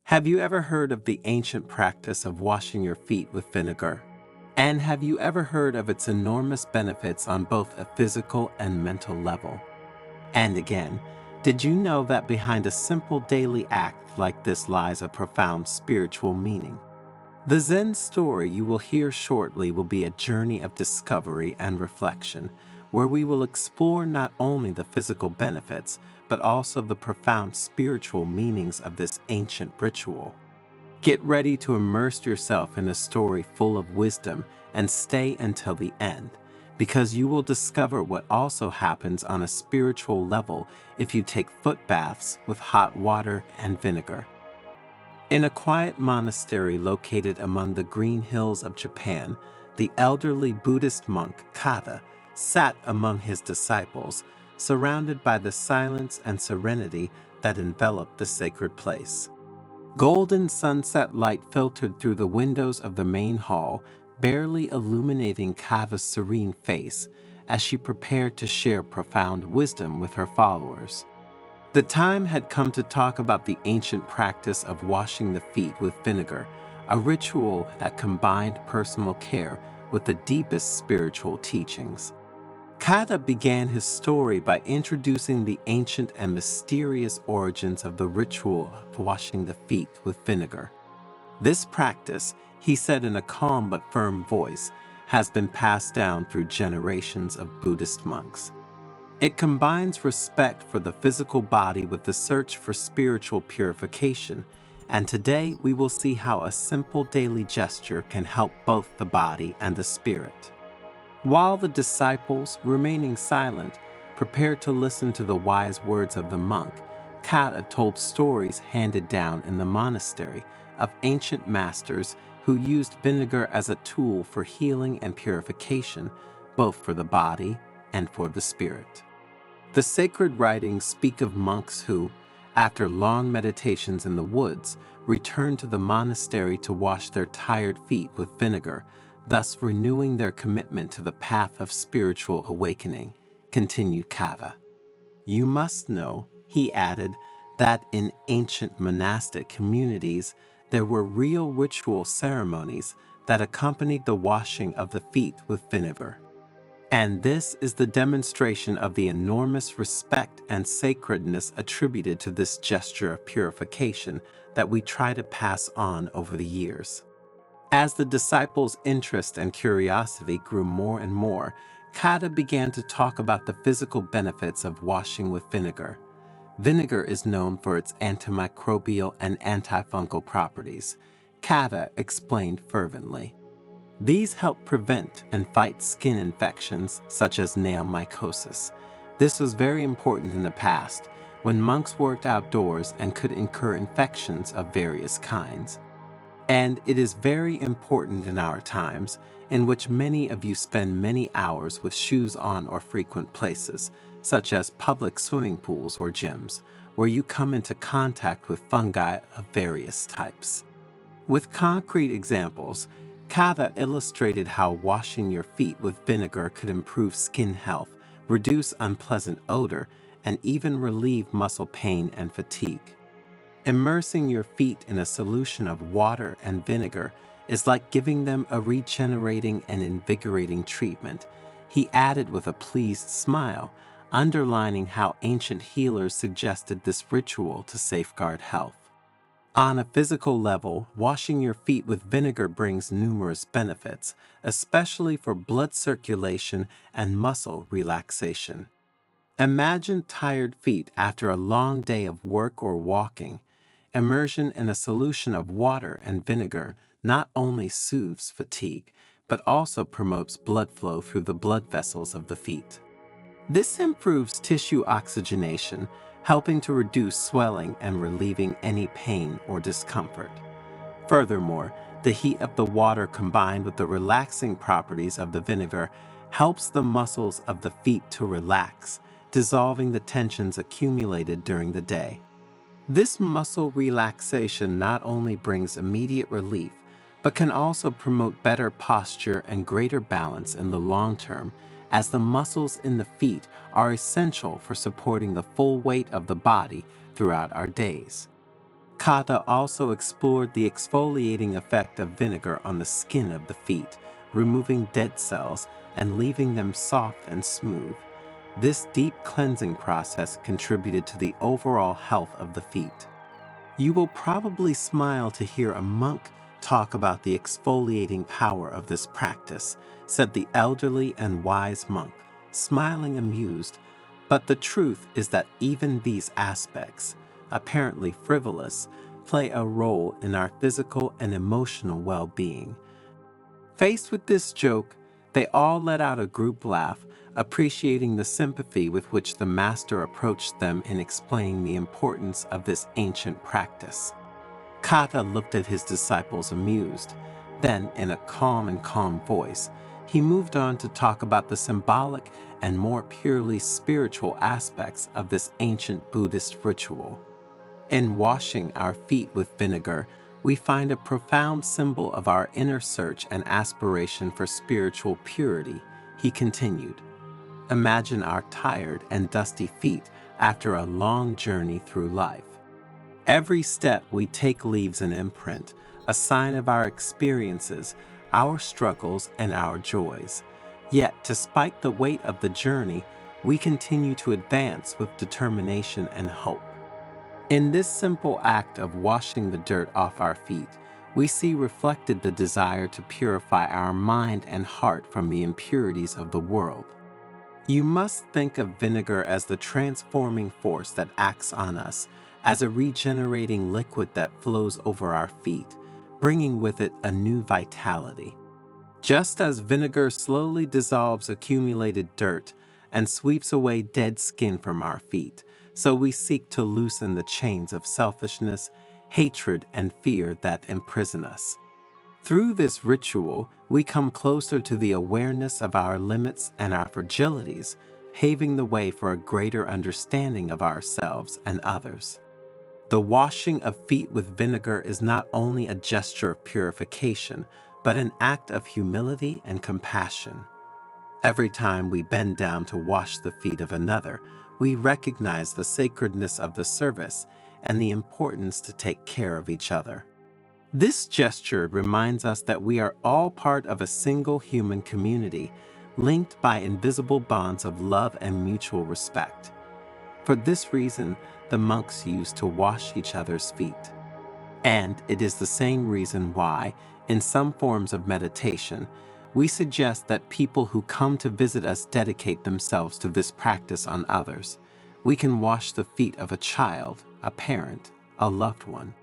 Have you ever heard of the ancient practice of washing your feet with vinegar? And have you ever heard of its enormous benefits on both a physical and mental level? And again, did you know that behind a simple daily act like this lies a profound spiritual meaning? The Zen story you will hear shortly will be a journey of discovery and reflection, where we will explore not only the physical benefits, but also the profound spiritual meanings of this ancient ritual. Get ready to immerse yourself in a story full of wisdom and stay until the end, because you will discover what also happens on a spiritual level if you take foot baths with hot water and vinegar. In a quiet monastery located among the green hills of Japan, the elderly Buddhist monk Kada sat among his disciples, surrounded by the silence and serenity that enveloped the sacred place. Golden sunset light filtered through the windows of the main hall, barely illuminating Kava's serene face as she prepared to share profound wisdom with her followers. The time had come to talk about the ancient practice of washing the feet with vinegar, a ritual that combined personal care with the deepest spiritual teachings. Kada began his story by introducing the ancient and mysterious origins of the ritual of washing the feet with vinegar. This practice, he said in a calm but firm voice, has been passed down through generations of Buddhist monks. It combines respect for the physical body with the search for spiritual purification, and today we will see how a simple daily gesture can help both the body and the spirit. While the disciples, remaining silent, prepared to listen to the wise words of the monk, Kada told stories handed down in the monastery of ancient masters who used vinegar as a tool for healing and purification, both for the body and for the spirit. The sacred writings speak of monks who, after long meditations in the woods, returned to the monastery to wash their tired feet with vinegar, thus renewing their commitment to the path of spiritual awakening, continued Kava. You must know, he added, that in ancient monastic communities there were real ritual ceremonies that accompanied the washing of the feet with vinegar. And this is the demonstration of the enormous respect and sacredness attributed to this gesture of purification that we try to pass on over the years. As the disciples' interest and curiosity grew more and more, Kada began to talk about the physical benefits of washing with vinegar. Vinegar is known for its antimicrobial and antifungal properties, Kada explained fervently. These help prevent and fight skin infections such as nail mycosis. This was very important in the past, when monks worked outdoors and could incur infections of various kinds. And it is very important in our times, in which many of you spend many hours with shoes on or frequent places, such as public swimming pools or gyms, where you come into contact with fungi of various types. With concrete examples, Kava illustrated how washing your feet with vinegar could improve skin health, reduce unpleasant odor, and even relieve muscle pain and fatigue. Immersing your feet in a solution of water and vinegar is like giving them a regenerating and invigorating treatment, he added with a pleased smile, underlining how ancient healers suggested this ritual to safeguard health. On a physical level, washing your feet with vinegar brings numerous benefits, especially for blood circulation and muscle relaxation. Imagine tired feet after a long day of work or walking. Immersion in a solution of water and vinegar not only soothes fatigue, but also promotes blood flow through the blood vessels of the feet. This improves tissue oxygenation, helping to reduce swelling and relieving any pain or discomfort. Furthermore, the heat of the water combined with the relaxing properties of the vinegar helps the muscles of the feet to relax, dissolving the tensions accumulated during the day. This muscle relaxation not only brings immediate relief, but can also promote better posture and greater balance in the long term, as the muscles in the feet are essential for supporting the full weight of the body throughout our days. Kata also explored the exfoliating effect of vinegar on the skin of the feet, removing dead cells and leaving them soft and smooth. This deep cleansing process contributed to the overall health of the feet. You will probably smile to hear a monk talk about the exfoliating power of this practice, said the elderly and wise monk, smiling amused. But the truth is that even these aspects, apparently frivolous, play a role in our physical and emotional well-being. Faced with this joke, they all let out a group laugh, appreciating the sympathy with which the master approached them in explaining the importance of this ancient practice. Kata looked at his disciples amused. Then, in a calm voice, he moved on to talk about the symbolic and more purely spiritual aspects of this ancient Buddhist ritual. In washing our feet with vinegar, we find a profound symbol of our inner search and aspiration for spiritual purity, he continued. Imagine our tired and dusty feet after a long journey through life. Every step we take leaves an imprint, a sign of our experiences, our struggles, and our joys. Yet, despite the weight of the journey, we continue to advance with determination and hope. In this simple act of washing the dirt off our feet, we see reflected the desire to purify our mind and heart from the impurities of the world. You must think of vinegar as the transforming force that acts on us, as a regenerating liquid that flows over our feet, bringing with it a new vitality. Just as vinegar slowly dissolves accumulated dirt and sweeps away dead skin from our feet, so we seek to loosen the chains of selfishness, hatred, and fear that imprison us. Through this ritual, we come closer to the awareness of our limits and our fragilities, paving the way for a greater understanding of ourselves and others. The washing of feet with vinegar is not only a gesture of purification, but an act of humility and compassion. Every time we bend down to wash the feet of another, we recognize the sacredness of the service and the importance to take care of each other. This gesture reminds us that we are all part of a single human community, linked by invisible bonds of love and mutual respect. For this reason, the monks used to wash each other's feet. And it is the same reason why, in some forms of meditation, we suggest that people who come to visit us dedicate themselves to this practice on others. We can wash the feet of a child, a parent, a loved one.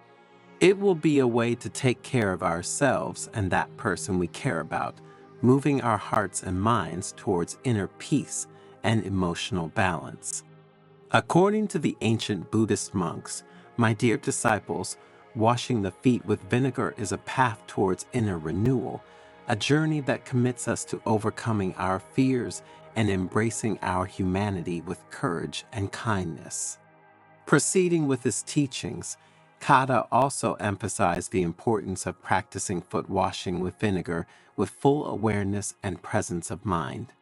It will be a way to take care of ourselves and that person we care about, moving our hearts and minds towards inner peace and emotional balance. According to the ancient Buddhist monks, my dear disciples, washing the feet with vinegar is a path towards inner renewal, a journey that commits us to overcoming our fears and embracing our humanity with courage and kindness. Proceeding with his teachings, Kata also emphasized the importance of practicing foot washing with vinegar with full awareness and presence of mind.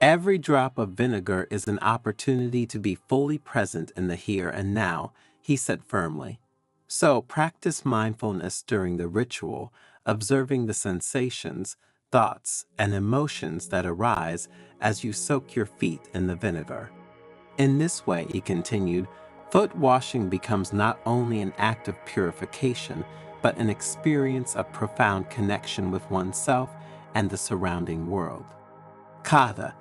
Every drop of vinegar is an opportunity to be fully present in the here and now, he said firmly. So practice mindfulness during the ritual, observing the sensations, thoughts, and emotions that arise as you soak your feet in the vinegar. In this way, he continued, foot washing becomes not only an act of purification, but an experience of profound connection with oneself and the surrounding world. Kata,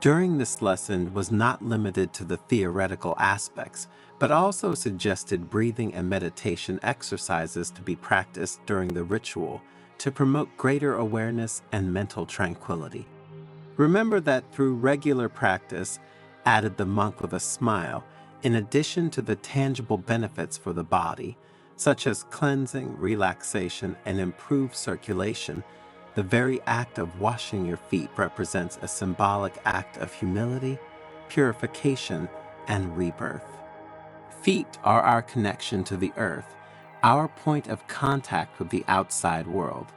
during this lesson, was not limited to the theoretical aspects, but also suggested breathing and meditation exercises to be practiced during the ritual, to promote greater awareness and mental tranquility. Remember that through regular practice, added the monk with a smile, in addition to the tangible benefits for the body, such as cleansing, relaxation, and improved circulation, the very act of washing your feet represents a symbolic act of humility, purification, and rebirth. Feet are our connection to the earth, our point of contact with the outside world.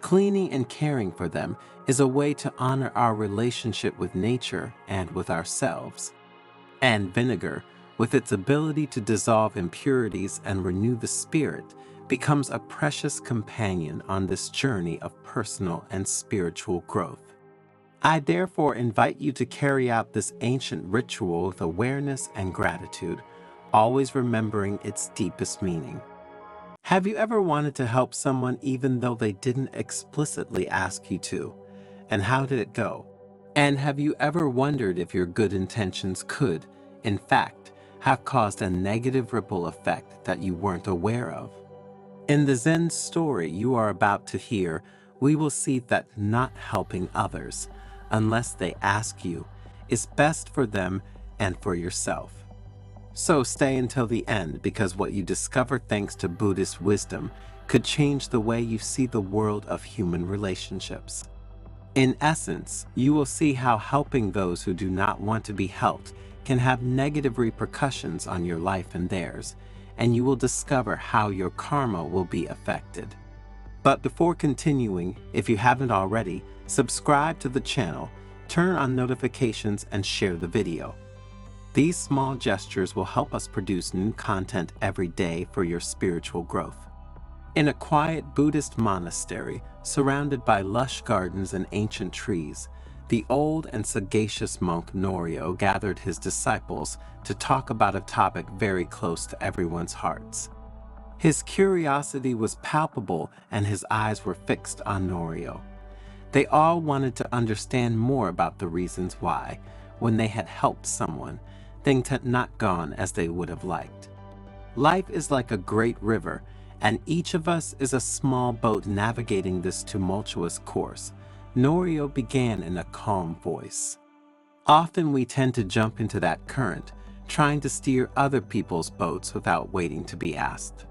Cleaning and caring for them is a way to honor our relationship with nature and with ourselves. And vinegar, with its ability to dissolve impurities and renew the spirit, becomes a precious companion on this journey of personal and spiritual growth. I therefore invite you to carry out this ancient ritual with awareness and gratitude, always remembering its deepest meaning. Have you ever wanted to help someone even though they didn't explicitly ask you to? And how did it go? And have you ever wondered if your good intentions could, in fact, have caused a negative ripple effect that you weren't aware of? In the Zen story you are about to hear, we will see that not helping others, unless they ask you, is best for them and for yourself. So stay until the end, because what you discover thanks to Buddhist wisdom could change the way you see the world of human relationships. In essence, you will see how helping those who do not want to be helped can have negative repercussions on your life and theirs, and you will discover how your karma will be affected. But before continuing, if you haven't already, subscribe to the channel, turn on notifications, and share the video. These small gestures will help us produce new content every day for your spiritual growth. In a quiet Buddhist monastery, surrounded by lush gardens and ancient trees, the old and sagacious monk Norio gathered his disciples to talk about a topic very close to everyone's hearts. His curiosity was palpable and his eyes were fixed on Norio. They all wanted to understand more about the reasons why, when they had helped someone, things had not gone as they would have liked. Life is like a great river, and each of us is a small boat navigating this tumultuous course. Norio began in a calm voice. Often we tend to jump into that current, trying to steer other people's boats without waiting to be asked.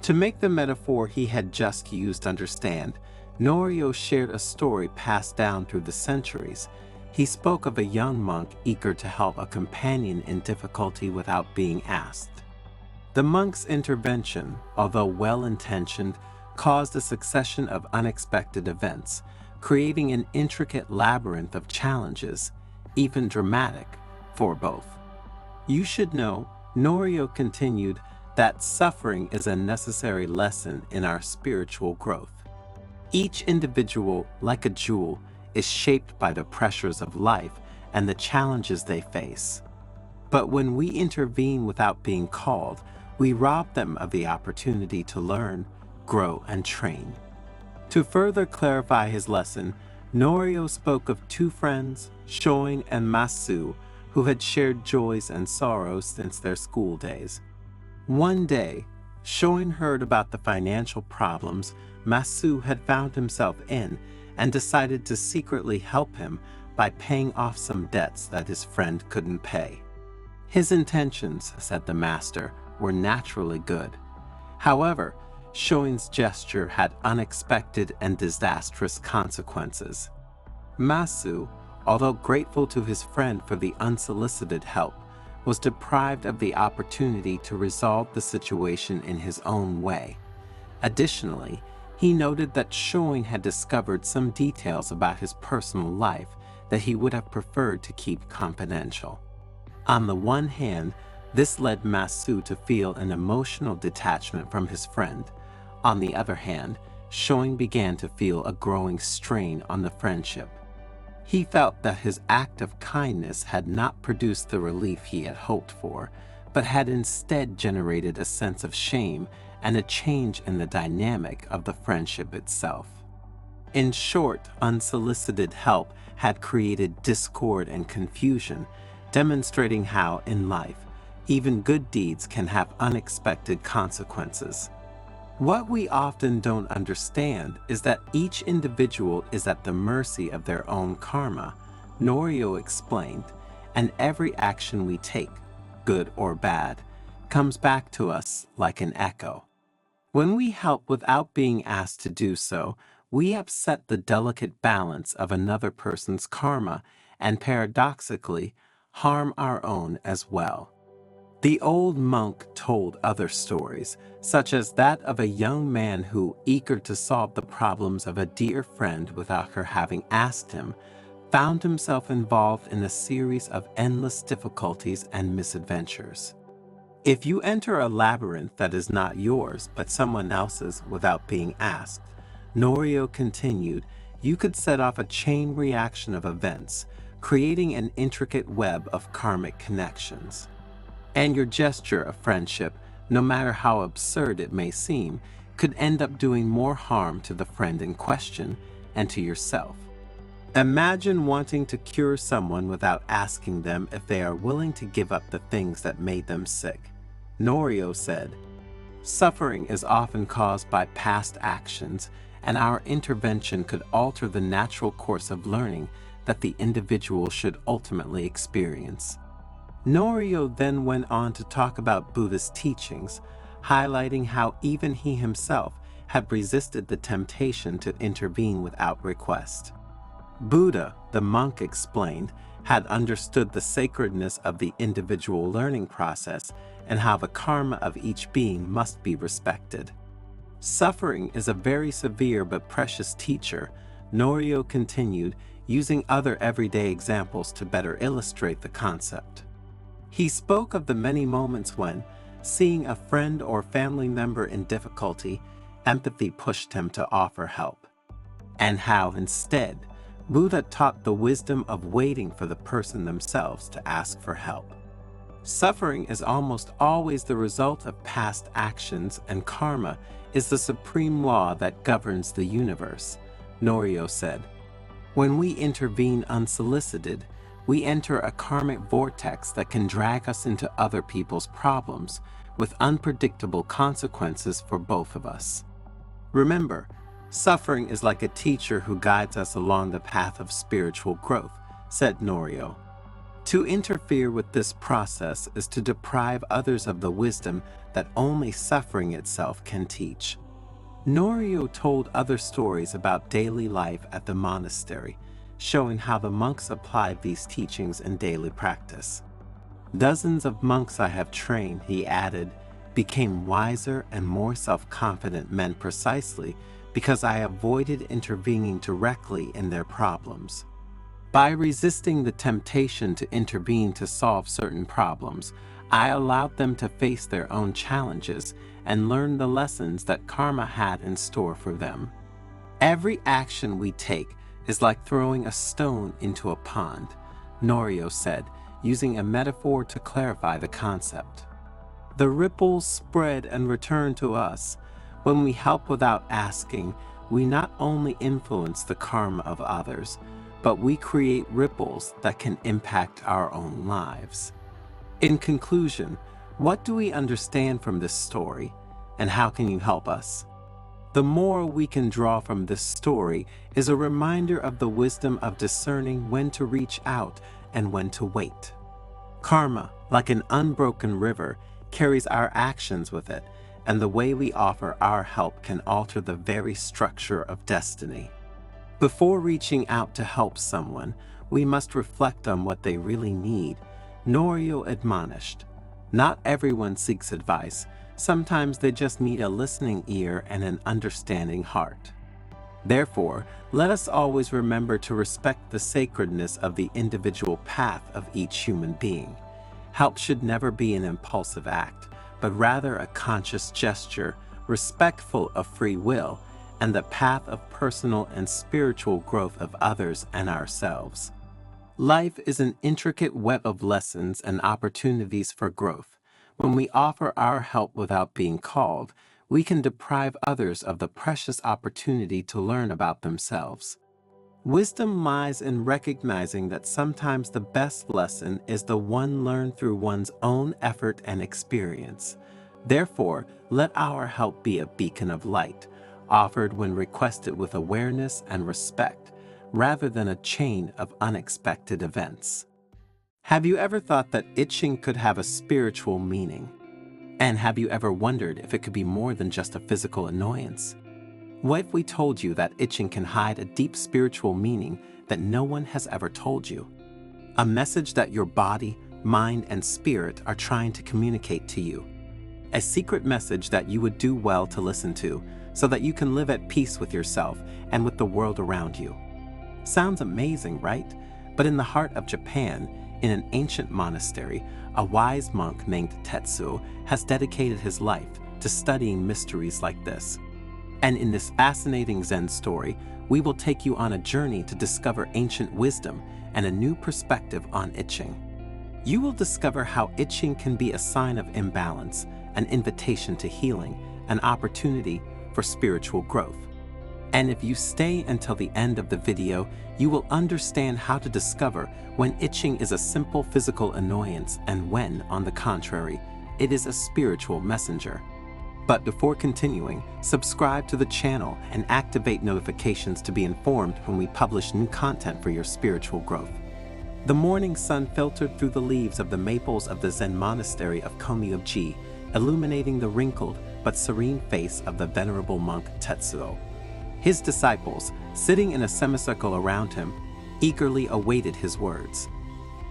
To make the metaphor he had just used understand, Norio shared a story passed down through the centuries. He spoke of a young monk eager to help a companion in difficulty without being asked. The monk's intervention, although well-intentioned, caused a succession of unexpected events, creating an intricate labyrinth of challenges, even dramatic, for both. You should know, Norio continued, that suffering is a necessary lesson in our spiritual growth. Each individual, like a jewel, is shaped by the pressures of life and the challenges they face. But when we intervene without being called, we rob them of the opportunity to learn, grow, and train. To further clarify his lesson, Norio spoke of two friends, Shoin and Masu, who had shared joys and sorrows since their school days. One day, Shoin heard about the financial problems Masu had found himself in and decided to secretly help him by paying off some debts that his friend couldn't pay. His intentions, said the master, were naturally good. However, Shoin's gesture had unexpected and disastrous consequences. Masu, although grateful to his friend for the unsolicited help, was deprived of the opportunity to resolve the situation in his own way. Additionally, he noted that Shoin had discovered some details about his personal life that he would have preferred to keep confidential. On the one hand, this led Masu to feel an emotional detachment from his friend. On the other hand, Shoin began to feel a growing strain on the friendship. He felt that his act of kindness had not produced the relief he had hoped for, but had instead generated a sense of shame and a change in the dynamic of the friendship itself. In short, unsolicited help had created discord and confusion, demonstrating how, in life, even good deeds can have unexpected consequences. What we often don't understand is that each individual is at the mercy of their own karma, Norio explained, and every action we take, good or bad, comes back to us like an echo. When we help without being asked to do so, we upset the delicate balance of another person's karma and paradoxically harm our own as well. The old monk told other stories, such as that of a young man who, eager to solve the problems of a dear friend without her having asked him, found himself involved in a series of endless difficulties and misadventures. If you enter a labyrinth that is not yours but someone else's without being asked, Norio continued, you could set off a chain reaction of events, creating an intricate web of karmic connections. And your gesture of friendship, no matter how absurd it may seem, could end up doing more harm to the friend in question and to yourself. Imagine wanting to cure someone without asking them if they are willing to give up the things that made them sick. Norio said, suffering is often caused by past actions, and our intervention could alter the natural course of learning that the individual should ultimately experience. Norio then went on to talk about Buddha's teachings, highlighting how even he himself had resisted the temptation to intervene without request. Buddha, the monk explained, had understood the sacredness of the individual learning process and how the karma of each being must be respected. Suffering is a very severe but precious teacher, Norio continued, using other everyday examples to better illustrate the concept. He spoke of the many moments when, seeing a friend or family member in difficulty, empathy pushed him to offer help, and how instead, Buddha taught the wisdom of waiting for the person themselves to ask for help. Suffering is almost always the result of past actions, and karma is the supreme law that governs the universe, Norio said. When we intervene unsolicited, we enter a karmic vortex that can drag us into other people's problems, with unpredictable consequences for both of us. Remember, suffering is like a teacher who guides us along the path of spiritual growth, said Norio. To interfere with this process is to deprive others of the wisdom that only suffering itself can teach. Norio told other stories about daily life at the monastery, showing how the monks applied these teachings in daily practice. Dozens of monks I have trained, he added, became wiser and more self-confident men precisely because I avoided intervening directly in their problems. By resisting the temptation to intervene to solve certain problems, I allowed them to face their own challenges and learn the lessons that karma had in store for them. Every action we take is like throwing a stone into a pond, Norio said, using a metaphor to clarify the concept. The ripples spread and return to us. When we help without asking, we not only influence the karma of others, but we create ripples that can impact our own lives. In conclusion, what do we understand from this story, and how can you help us? The moral we can draw from this story is a reminder of the wisdom of discerning when to reach out and when to wait. Karma, like an unbroken river, carries our actions with it, and the way we offer our help can alter the very structure of destiny. Before reaching out to help someone, we must reflect on what they really need, Norio admonished. Not everyone seeks advice. Sometimes they just need a listening ear and an understanding heart. Therefore, let us always remember to respect the sacredness of the individual path of each human being. Help should never be an impulsive act, but rather a conscious gesture, respectful of free will, and the path of personal and spiritual growth of others and ourselves. Life is an intricate web of lessons and opportunities for growth. When we offer our help without being called, we can deprive others of the precious opportunity to learn about themselves. Wisdom lies in recognizing that sometimes the best lesson is the one learned through one's own effort and experience. Therefore, let our help be a beacon of light, offered when requested with awareness and respect, rather than a chain of unexpected events. Have you ever thought that itching could have a spiritual meaning? And have you ever wondered if it could be more than just a physical annoyance? What if we told you that itching can hide a deep spiritual meaning that no one has ever told you? A message that your body, mind, and spirit are trying to communicate to you. A secret message that you would do well to listen to so that you can live at peace with yourself and with the world around you. Sounds amazing, right? But in the heart of Japan, in an ancient monastery, a wise monk named Tetsuo has dedicated his life to studying mysteries like this. And in this fascinating Zen story, we will take you on a journey to discover ancient wisdom and a new perspective on itching. You will discover how itching can be a sign of imbalance, an invitation to healing, an opportunity for spiritual growth. And if you stay until the end of the video, you will understand how to discover when itching is a simple physical annoyance and when, on the contrary, it is a spiritual messenger. But before continuing, subscribe to the channel and activate notifications to be informed when we publish new content for your spiritual growth. The morning sun filtered through the leaves of the maples of the Zen monastery of Komyuji, illuminating the wrinkled but serene face of the venerable monk Tetsuo. His disciples, sitting in a semicircle around him, eagerly awaited his words.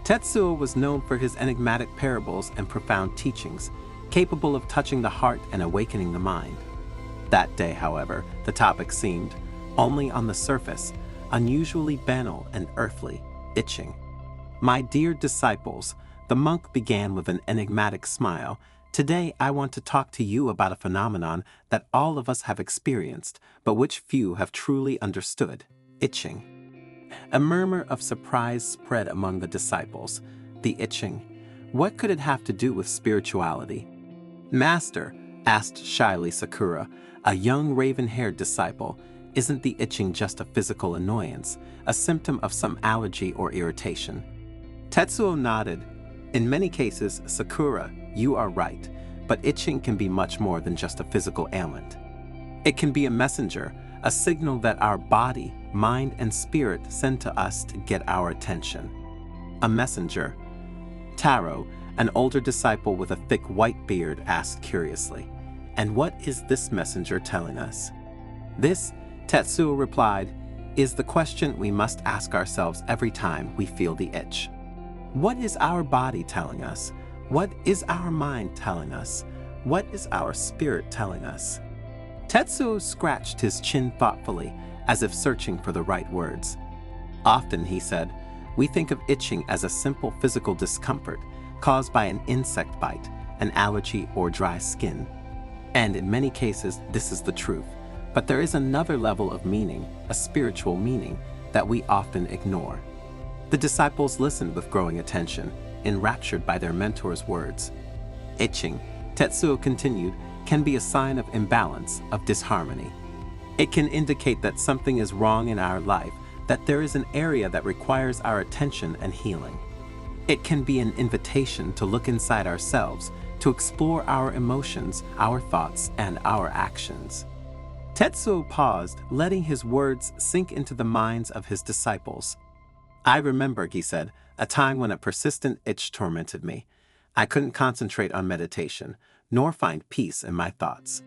Tetsuo was known for his enigmatic parables and profound teachings, capable of touching the heart and awakening the mind. That day, however, the topic seemed, only on the surface, unusually banal and earthly, itching. My dear disciples, the monk began with an enigmatic smile. Today, I want to talk to you about a phenomenon that all of us have experienced, but which few have truly understood: itching. A murmur of surprise spread among the disciples. The itching. What could it have to do with spirituality? Master, asked shyly Sakura, a young raven-haired disciple, isn't the itching just a physical annoyance, a symptom of some allergy or irritation? Tetsuo nodded. In many cases, Sakura, you are right, but itching can be much more than just a physical ailment. It can be a messenger, a signal that our body, mind, and spirit send to us to get our attention. A messenger. Taro, an older disciple with a thick white beard, asked curiously, "And what is this messenger telling us?" This, Tetsuo replied, is the question we must ask ourselves every time we feel the itch. What is our body telling us? What is our mind telling us? What is our spirit telling us? Tetsuo scratched his chin thoughtfully, as if searching for the right words. Often, he said, we think of itching as a simple physical discomfort caused by an insect bite, an allergy, or dry skin. And in many cases, this is the truth. But there is another level of meaning, a spiritual meaning, that we often ignore. The disciples listened with growing attention, enraptured by their mentor's words. Itching, Tetsuo continued, can be a sign of imbalance, of disharmony. It can indicate that something is wrong in our life, that there is an area that requires our attention and healing. It can be an invitation to look inside ourselves, to explore our emotions, our thoughts, and our actions. Tetsuo paused, letting his words sink into the minds of his disciples. I remember, he said, a time when a persistent itch tormented me. I couldn't concentrate on meditation, nor find peace in my thoughts.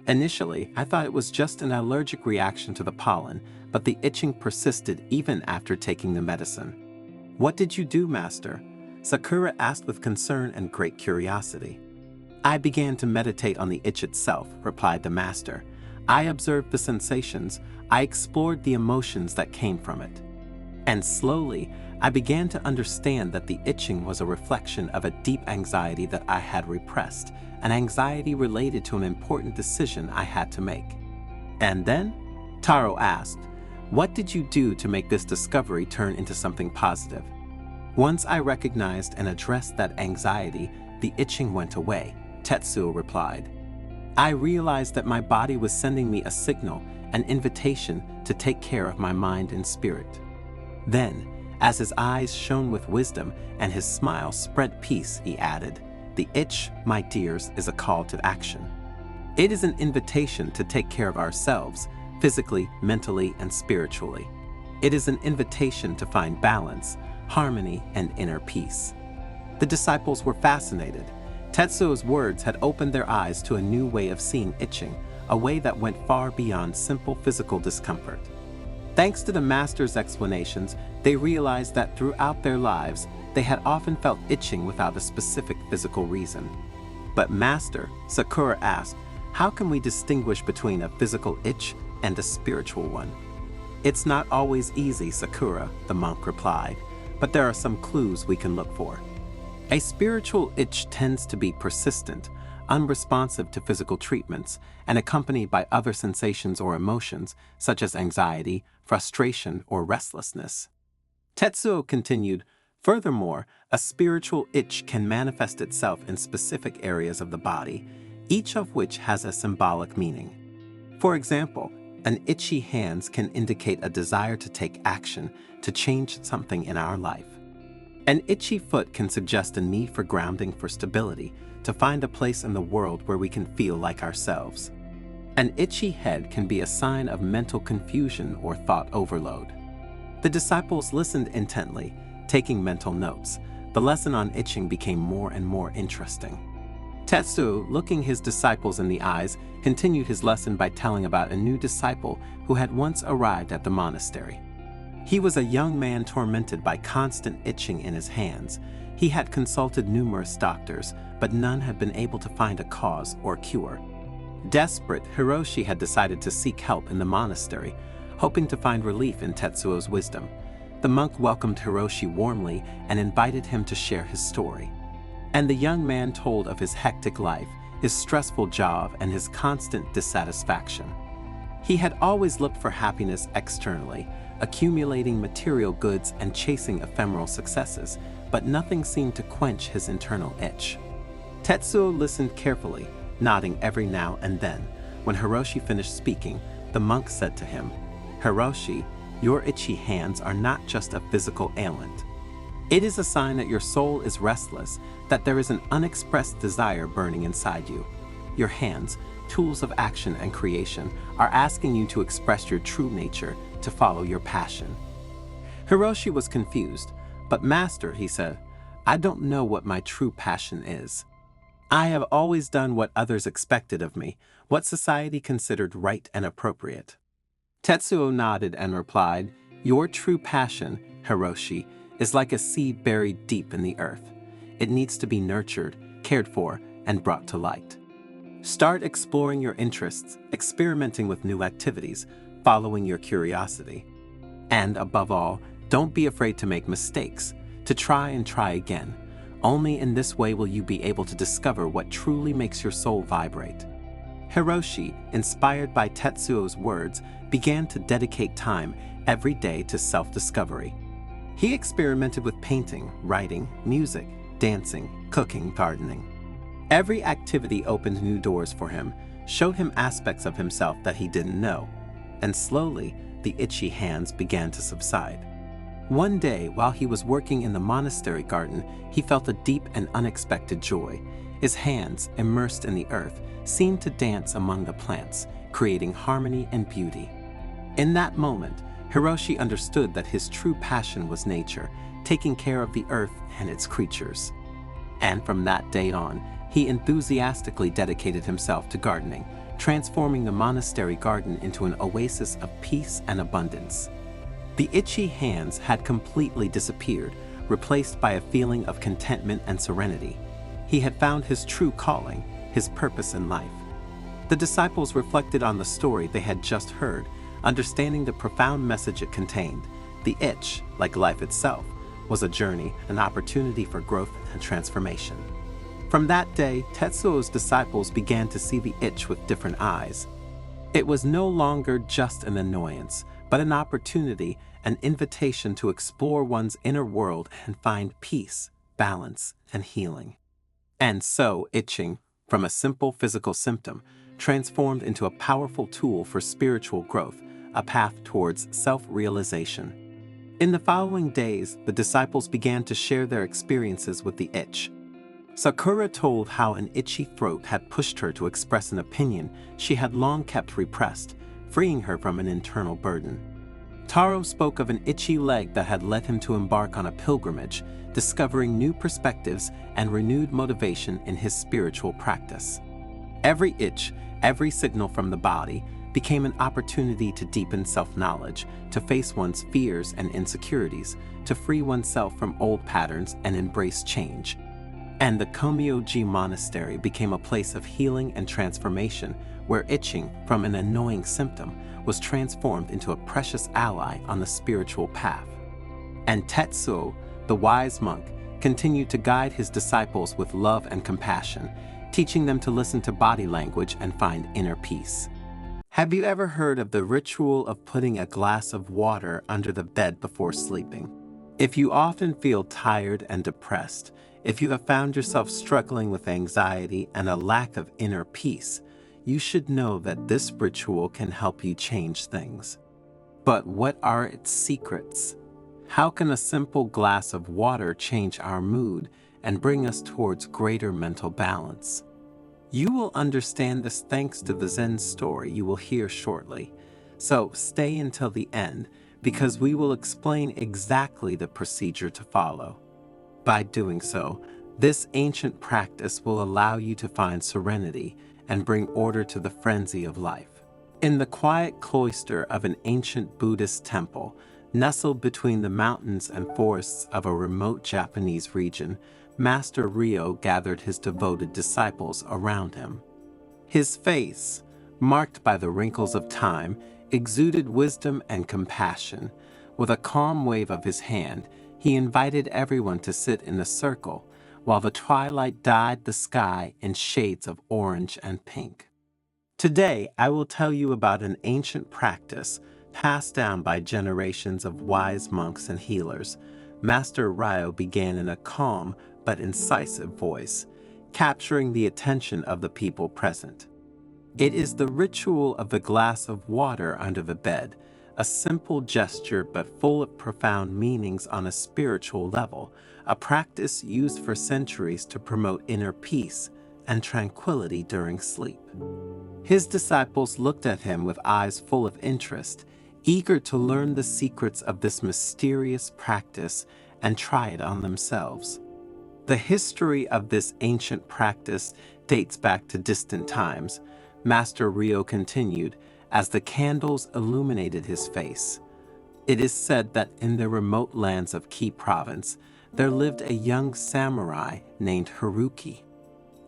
Initially, I thought it was just an allergic reaction to the pollen, but the itching persisted even after taking the medicine. What did you do, Master? Sakura asked with concern and great curiosity. I began to meditate on the itch itself, replied the Master. I observed the sensations, I explored the emotions that came from it. And slowly, I began to understand that the itching was a reflection of a deep anxiety that I had repressed, an anxiety related to an important decision I had to make. And then? Taro asked, what did you do to make this discovery turn into something positive? Once I recognized and addressed that anxiety, the itching went away, Tetsuo replied. I realized that my body was sending me a signal, an invitation to take care of my mind and spirit. Then, as his eyes shone with wisdom and his smile spread peace, he added, The itch, my dears, is a call to action. It is an invitation to take care of ourselves, physically, mentally, and spiritually. It is an invitation to find balance, harmony, and inner peace. The disciples were fascinated. Tetsuo's words had opened their eyes to a new way of seeing itching, a way that went far beyond simple physical discomfort. Thanks to the master's explanations, they realized that throughout their lives, they had often felt itching without a specific physical reason. But Master, Sakura asked, how can we distinguish between a physical itch and a spiritual one? It's not always easy, Sakura, the monk replied, but there are some clues we can look for. A spiritual itch tends to be persistent, unresponsive to physical treatments, and accompanied by other sensations or emotions, such as anxiety, frustration, or restlessness. Tetsuo continued, furthermore, a spiritual itch can manifest itself in specific areas of the body, each of which has a symbolic meaning. For example, an itchy hand can indicate a desire to take action to change something in our life. An itchy foot can suggest a need for grounding, for stability, to find a place in the world where we can feel like ourselves. An itchy head can be a sign of mental confusion or thought overload. The disciples listened intently, taking mental notes. The lesson on itching became more and more interesting. Tetsuo, looking his disciples in the eyes, continued his lesson by telling about a new disciple who had once arrived at the monastery. He was a young man tormented by constant itching in his hands. He had consulted numerous doctors, but none had been able to find a cause or cure. Desperate, Hiroshi had decided to seek help in the monastery, hoping to find relief in Tetsuo's wisdom. The monk welcomed Hiroshi warmly and invited him to share his story. And the young man told of his hectic life, his stressful job, and his constant dissatisfaction. He had always looked for happiness externally, accumulating material goods and chasing ephemeral successes, but nothing seemed to quench his internal itch. Tetsuo listened carefully, nodding every now and then. When Hiroshi finished speaking, the monk said to him, "Hiroshi, your itchy hands are not just a physical ailment. It is a sign that your soul is restless, that there is an unexpressed desire burning inside you. Your hands, tools of action and creation, are asking you to express your true nature, to follow your passion." Hiroshi was confused, but Master, he said, I don't know what my true passion is. I have always done what others expected of me, what society considered right and appropriate. Tetsuo nodded and replied, your true passion, Hiroshi, is like a seed buried deep in the earth. It needs to be nurtured, cared for, and brought to light. Start exploring your interests, experimenting with new activities, following your curiosity. And above all, don't be afraid to make mistakes, to try and try again. Only in this way will you be able to discover what truly makes your soul vibrate. Hiroshi, inspired by Tetsuo's words, began to dedicate time every day to self-discovery. He experimented with painting, writing, music, dancing, cooking, gardening. Every activity opened new doors for him, showed him aspects of himself that he didn't know, and slowly the itchy hands began to subside. One day, while he was working in the monastery garden, he felt a deep and unexpected joy. His hands, immersed in the earth, seemed to dance among the plants, creating harmony and beauty. In that moment, Hiroshi understood that his true passion was nature, taking care of the earth and its creatures. And from that day on, he enthusiastically dedicated himself to gardening, transforming the monastery garden into an oasis of peace and abundance. The itchy hands had completely disappeared, replaced by a feeling of contentment and serenity. He had found his true calling, his purpose in life. The disciples reflected on the story they had just heard, understanding the profound message it contained. The itch, like life itself, was a journey, an opportunity for growth and transformation. From that day, Tetsuo's disciples began to see the itch with different eyes. It was no longer just an annoyance, but an opportunity, an invitation to explore one's inner world and find peace, balance, and healing. And so, itching, from a simple physical symptom, transformed into a powerful tool for spiritual growth, a path towards self-realization. In the following days, the disciples began to share their experiences with the itch. Sakura told how an itchy throat had pushed her to express an opinion she had long kept repressed, freeing her from an internal burden. Taro spoke of an itchy leg that had led him to embark on a pilgrimage, discovering new perspectives and renewed motivation in his spiritual practice. Every itch, every signal from the body, became an opportunity to deepen self-knowledge, to face one's fears and insecurities, to free oneself from old patterns and embrace change. And the Komyoji Monastery became a place of healing and transformation, where itching, from an annoying symptom, was transformed into a precious ally on the spiritual path. And Tetsuo, the wise monk, continued to guide his disciples with love and compassion, teaching them to listen to body language and find inner peace. Have you ever heard of the ritual of putting a glass of water under the bed before sleeping? If you often feel tired and depressed, if you have found yourself struggling with anxiety and a lack of inner peace, you should know that this ritual can help you change things. But what are its secrets? How can a simple glass of water change our mood and bring us towards greater mental balance? You will understand this thanks to the Zen story you will hear shortly. So stay until the end, because we will explain exactly the procedure to follow. By doing so, this ancient practice will allow you to find serenity and bring order to the frenzy of life. In the quiet cloister of an ancient Buddhist temple, nestled between the mountains and forests of a remote Japanese region, Master Ryo gathered his devoted disciples around him. His face, marked by the wrinkles of time, exuded wisdom and compassion. With a calm wave of his hand, he invited everyone to sit in a circle, while the twilight dyed the sky in shades of orange and pink. Today, I will tell you about an ancient practice passed down by generations of wise monks and healers. Master Ryo began in a calm but incisive voice, capturing the attention of the people present. It is the ritual of the glass of water under the bed, a simple gesture but full of profound meanings on a spiritual level, a practice used for centuries to promote inner peace and tranquility during sleep. His disciples looked at him with eyes full of interest, eager to learn the secrets of this mysterious practice and try it on themselves. The history of this ancient practice dates back to distant times. Master Ryo continued as the candles illuminated his face. It is said that in the remote lands of Ki province, there lived a young samurai named Haruki.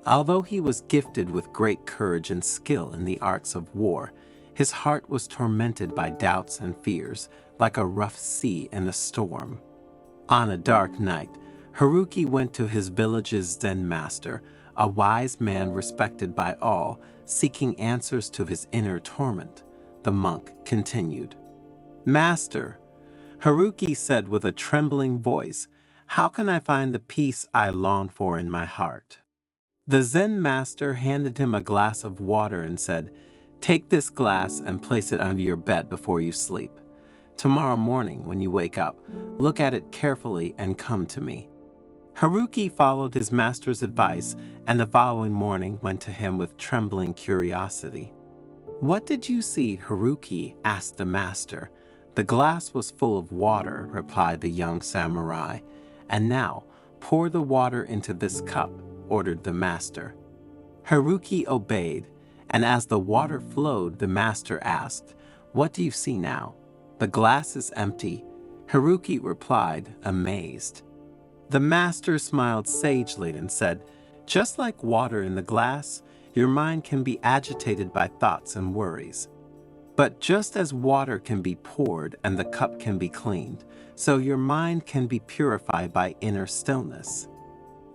Although he was gifted with great courage and skill in the arts of war, his heart was tormented by doubts and fears, like a rough sea in a storm. On a dark night, Haruki went to his village's Zen master, a wise man respected by all, seeking answers to his inner torment. The monk continued. "Master," Haruki said with a trembling voice, "how can I find the peace I long for in my heart?" The Zen master handed him a glass of water and said, "Take this glass and place it under your bed before you sleep. Tomorrow morning, when you wake up, look at it carefully and come to me." Haruki followed his master's advice, and the following morning went to him with trembling curiosity. "What did you see, Haruki?" asked the master. "The glass was full of water," replied the young samurai. "And now, pour the water into this cup," ordered the master. Haruki obeyed, and as the water flowed, the master asked, "What do you see now?" "The glass is empty," Haruki replied, amazed. The master smiled sagely and said, "Just like water in the glass, your mind can be agitated by thoughts and worries. But just as water can be poured and the cup can be cleaned, so your mind can be purified by inner stillness."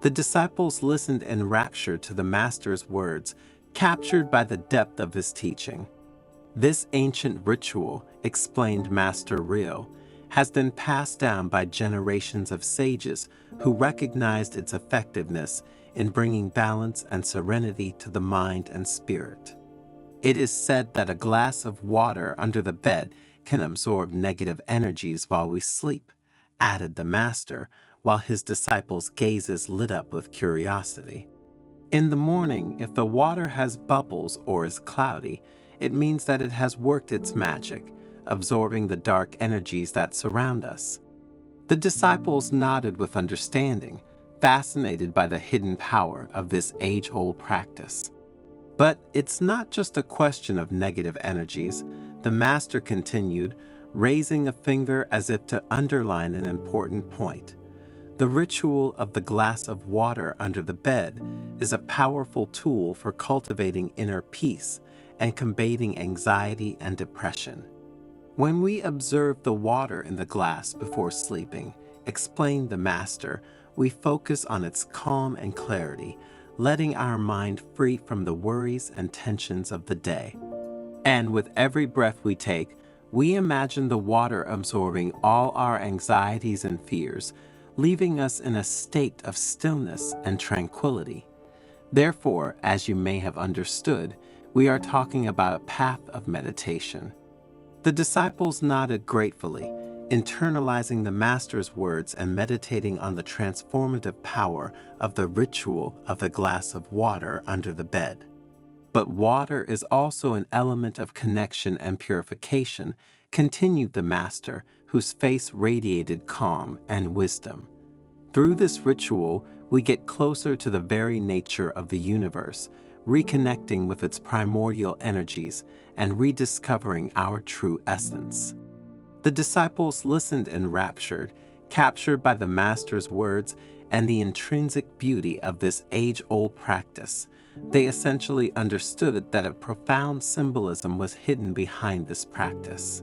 The disciples listened enraptured to the master's words, captured by the depth of his teaching. This ancient ritual, explained Master Ryo, has been passed down by generations of sages who recognized its effectiveness in bringing balance and serenity to the mind and spirit. It is said that a glass of water under the bed can absorb negative energies while we sleep, added the master, while his disciples' gazes lit up with curiosity. In the morning, if the water has bubbles or is cloudy, it means that it has worked its magic, absorbing the dark energies that surround us. The disciples nodded with understanding, fascinated by the hidden power of this age-old practice. But it's not just a question of negative energies. The master continued, raising a finger as if to underline an important point. The ritual of the glass of water under the bed is a powerful tool for cultivating inner peace and combating anxiety and depression. When we observe the water in the glass before sleeping, explained the master, we focus on its calm and clarity, letting our mind free from the worries and tensions of the day. And with every breath we take, we imagine the water absorbing all our anxieties and fears, leaving us in a state of stillness and tranquility. Therefore, as you may have understood, we are talking about a path of meditation. The disciples nodded gratefully, internalizing the master's words and meditating on the transformative power of the ritual of the glass of water under the bed. But water is also an element of connection and purification, continued the master, whose face radiated calm and wisdom. Through this ritual, we get closer to the very nature of the universe, reconnecting with its primordial energies and rediscovering our true essence. The disciples listened enraptured, captured by the master's words and the intrinsic beauty of this age-old practice. They essentially understood that a profound symbolism was hidden behind this practice.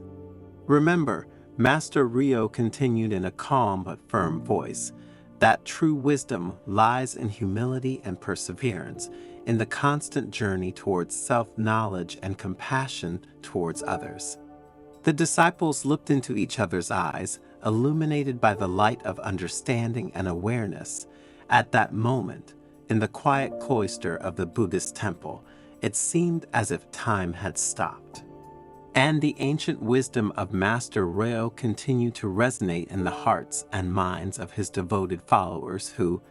Remember, Master Rio continued in a calm but firm voice, that true wisdom lies in humility and perseverance, in the constant journey towards self-knowledge and compassion towards others. The disciples looked into each other's eyes, illuminated by the light of understanding and awareness. At that moment, in the quiet cloister of the Buddhist temple, it seemed as if time had stopped. And the ancient wisdom of Master Reo continued to resonate in the hearts and minds of his devoted followers who,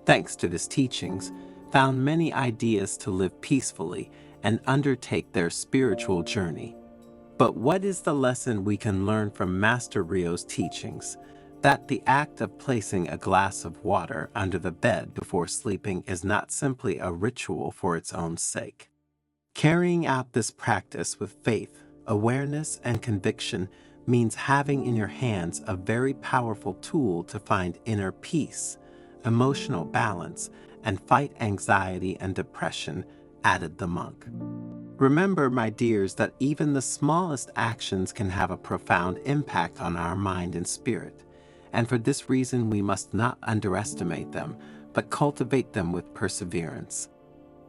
thanks to his teachings, found many ideas to live peacefully and undertake their spiritual journey. But what is the lesson we can learn from Master Rio's teachings? That the act of placing a glass of water under the bed before sleeping is not simply a ritual for its own sake. Carrying out this practice with faith, awareness, and conviction means having in your hands a very powerful tool to find inner peace, emotional balance, and fight anxiety and depression, added the monk. Remember, my dears, that even the smallest actions can have a profound impact on our mind and spirit, and for this reason we must not underestimate them, but cultivate them with perseverance.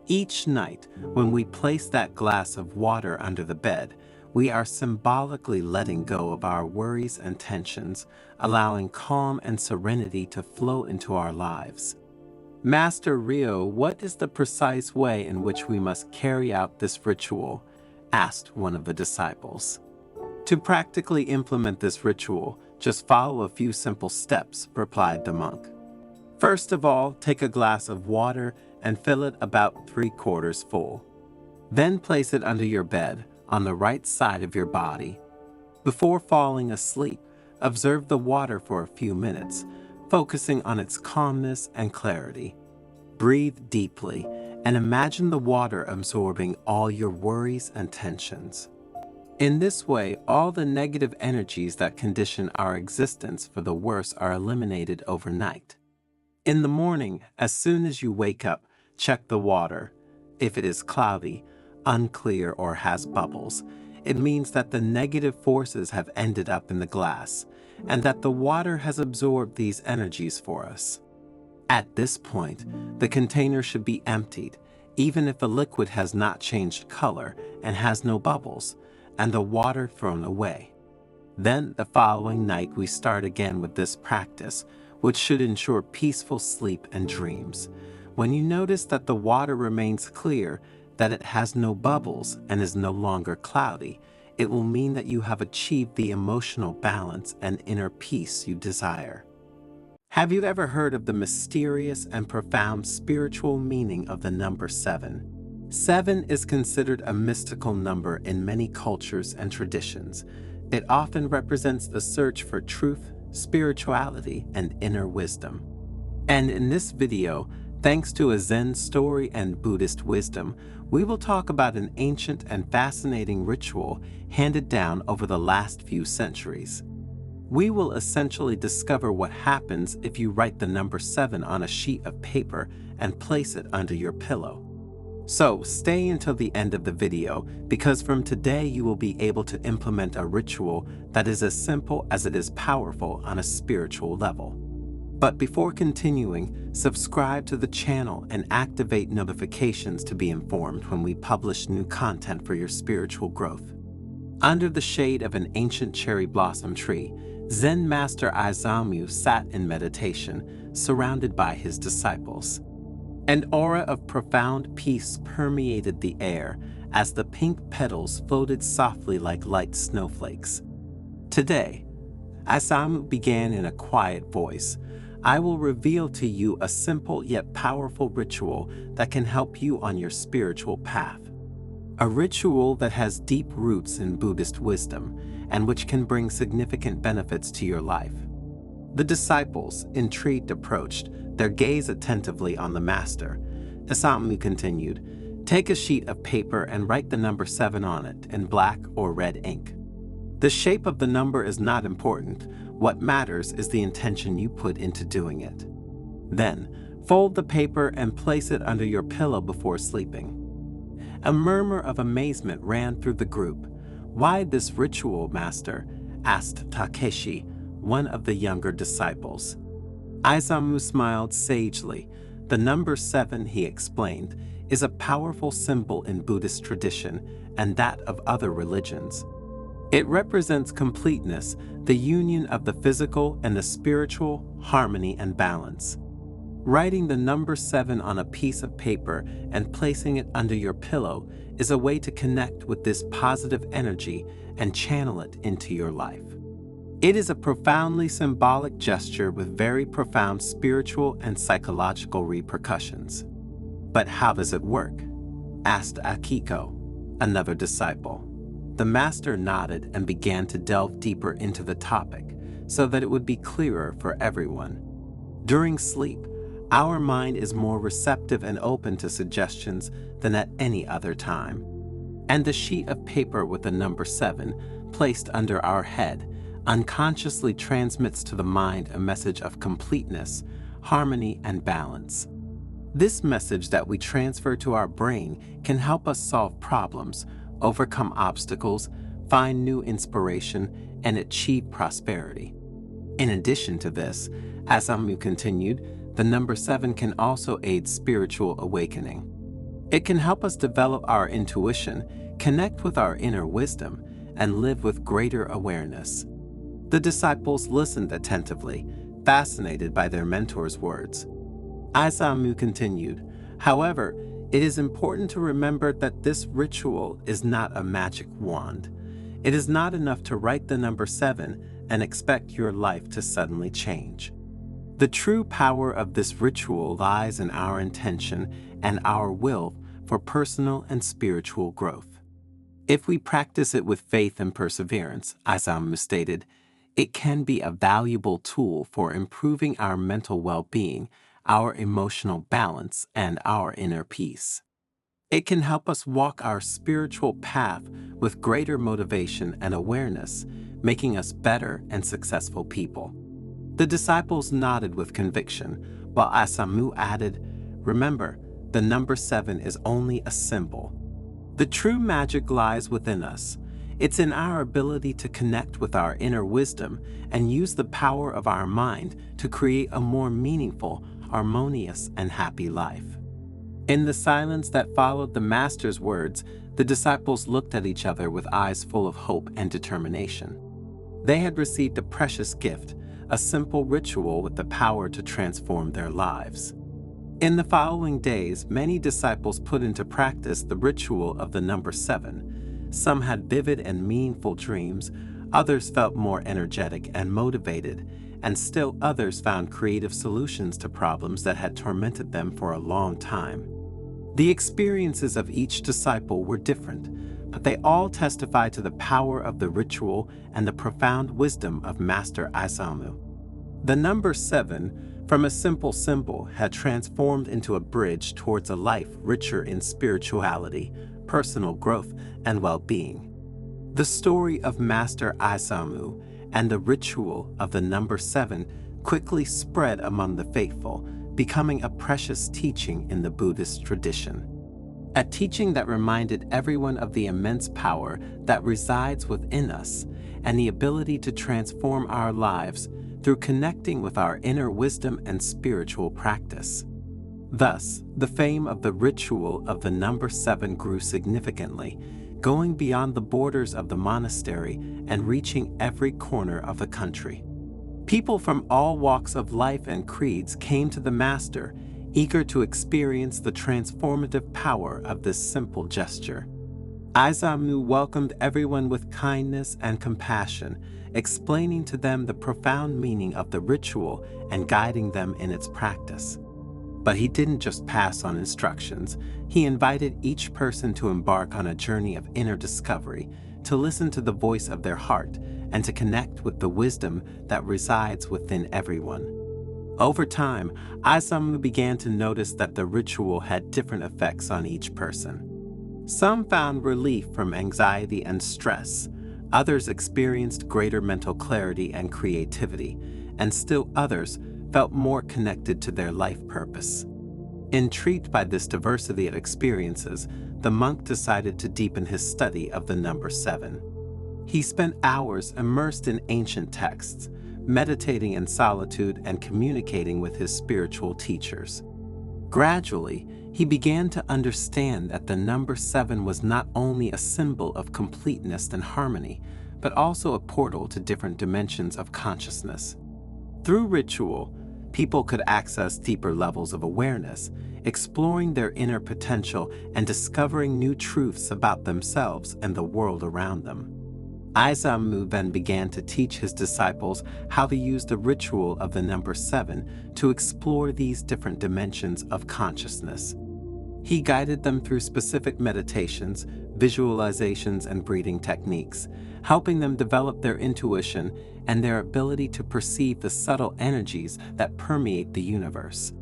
Each night, when we place that glass of water under the bed, we are symbolically letting go of our worries and tensions, allowing calm and serenity to flow into our lives. Master Rio, what is the precise way in which we must carry out this ritual? Asked one of the disciples. To practically implement this ritual, just follow a few simple steps, replied the monk. First of all, take a glass of water and fill it about 3/4 full. Then place it under your bed, on the right side of your body. Before falling asleep, observe the water for a few minutes, focusing on its calmness and clarity. Breathe deeply and imagine the water absorbing all your worries and tensions. In this way, all the negative energies that condition our existence for the worse are eliminated overnight. In the morning, as soon as you wake up, check the water. If it is cloudy, unclear, or has bubbles, it means that the negative forces have ended up in the glass, and that the water has absorbed these energies for us. At this point, the container should be emptied, even if the liquid has not changed color and has no bubbles, and the water thrown away. Then the following night we start again with this practice, which should ensure peaceful sleep and dreams. When you notice that the water remains clear, that it has no bubbles and is no longer cloudy, it will mean that you have achieved the emotional balance and inner peace you desire. Have you ever heard of the mysterious and profound spiritual meaning of the number 7? 7 is considered a mystical number in many cultures and traditions. It often represents the search for truth, spirituality, and inner wisdom. And in this video, thanks to a Zen story and Buddhist wisdom, we will talk about an ancient and fascinating ritual handed down over the last few centuries. We will essentially discover what happens if you write the number 7 on a sheet of paper and place it under your pillow. So stay until the end of the video, because from today you will be able to implement a ritual that is as simple as it is powerful on a spiritual level. But before continuing, subscribe to the channel and activate notifications to be informed when we publish new content for your spiritual growth. Under the shade of an ancient cherry blossom tree, Zen master Aizamu sat in meditation, surrounded by his disciples. An aura of profound peace permeated the air as the pink petals floated softly like light snowflakes. Today, Aizamu began in a quiet voice, "I will reveal to you a simple yet powerful ritual that can help you on your spiritual path. A ritual that has deep roots in Buddhist wisdom and which can bring significant benefits to your life." The disciples, intrigued, approached, their gaze attentively on the master. Aizamu continued, "Take a sheet of paper and write the number 7 on it in black or red ink. The shape of the number is not important. What matters is the intention you put into doing it. Then, fold the paper and place it under your pillow before sleeping." A murmur of amazement ran through the group. "Why this ritual, master?" asked Takeshi, one of the younger disciples. Aizamu smiled sagely. "The number 7, he explained, is a powerful symbol in Buddhist tradition and that of other religions. It represents completeness, the union of the physical and the spiritual, harmony and balance. Writing the number 7 on a piece of paper and placing it under your pillow is a way to connect with this positive energy and channel it into your life. It is a profoundly symbolic gesture with very profound spiritual and psychological repercussions." "But how does it work?" asked Akiko, another disciple. The master nodded and began to delve deeper into the topic so that it would be clearer for everyone. "During sleep, our mind is more receptive and open to suggestions than at any other time. And the sheet of paper with the number 7 placed under our head unconsciously transmits to the mind a message of completeness, harmony, and balance. This message that we transfer to our brain can help us solve problems, overcome obstacles, find new inspiration, and achieve prosperity. In addition to this," Aizamu continued, "the number 7 can also aid spiritual awakening. It can help us develop our intuition, connect with our inner wisdom, and live with greater awareness." The disciples listened attentively, fascinated by their mentor's words. Aizamu continued, "However, it is important to remember that this ritual is not a magic wand. It is not enough to write the number 7 and expect your life to suddenly change. The true power of this ritual lies in our intention and our will for personal and spiritual growth. If we practice it with faith and perseverance," Aizamu stated, "it can be a valuable tool for improving our mental well-being, our emotional balance, and our inner peace. It can help us walk our spiritual path with greater motivation and awareness, making us better and successful people." The disciples nodded with conviction, while Aizamu added, "Remember, the number 7 is only a symbol. The true magic lies within us. It's in our ability to connect with our inner wisdom and use the power of our mind to create a more meaningful, harmonious, and happy life." In the silence that followed the master's words, the disciples looked at each other with eyes full of hope and determination. They had received a precious gift, a simple ritual with the power to transform their lives. In the following days, many disciples put into practice the ritual of the number 7. Some had vivid and meaningful dreams, others felt more energetic and motivated, and still others found creative solutions to problems that had tormented them for a long time. The experiences of each disciple were different, but they all testify to the power of the ritual and the profound wisdom of Master Aisamu. The number 7, from a simple symbol, had transformed into a bridge towards a life richer in spirituality, personal growth, and well-being. The story of Master Aisamu and the ritual of the number 7 quickly spread among the faithful, becoming a precious teaching in the Buddhist tradition. A teaching that reminded everyone of the immense power that resides within us and the ability to transform our lives through connecting with our inner wisdom and spiritual practice. Thus, the fame of the ritual of the number 7 grew significantly, going beyond the borders of the monastery and reaching every corner of the country. People from all walks of life and creeds came to the master, eager to experience the transformative power of this simple gesture. Aisamu welcomed everyone with kindness and compassion, explaining to them the profound meaning of the ritual and guiding them in its practice. But he didn't just pass on instructions. He invited each person to embark on a journey of inner discovery, to listen to the voice of their heart, and to connect with the wisdom that resides within everyone. Over time, Aisamu began to notice that the ritual had different effects on each person. Some found relief from anxiety and stress, others experienced greater mental clarity and creativity, and still others felt more connected to their life purpose. Intrigued by this diversity of experiences, the monk decided to deepen his study of the number 7. He spent hours immersed in ancient texts, meditating in solitude and communicating with his spiritual teachers. Gradually, he began to understand that the number 7 was not only a symbol of completeness and harmony, but also a portal to different dimensions of consciousness. Through ritual, people could access deeper levels of awareness, exploring their inner potential and discovering new truths about themselves and the world around them. Aisamu then began to teach his disciples how to use the ritual of the number 7 to explore these different dimensions of consciousness. He guided them through specific meditations, visualizations, and breathing techniques, helping them develop their intuition and their ability to perceive the subtle energies that permeate the universe.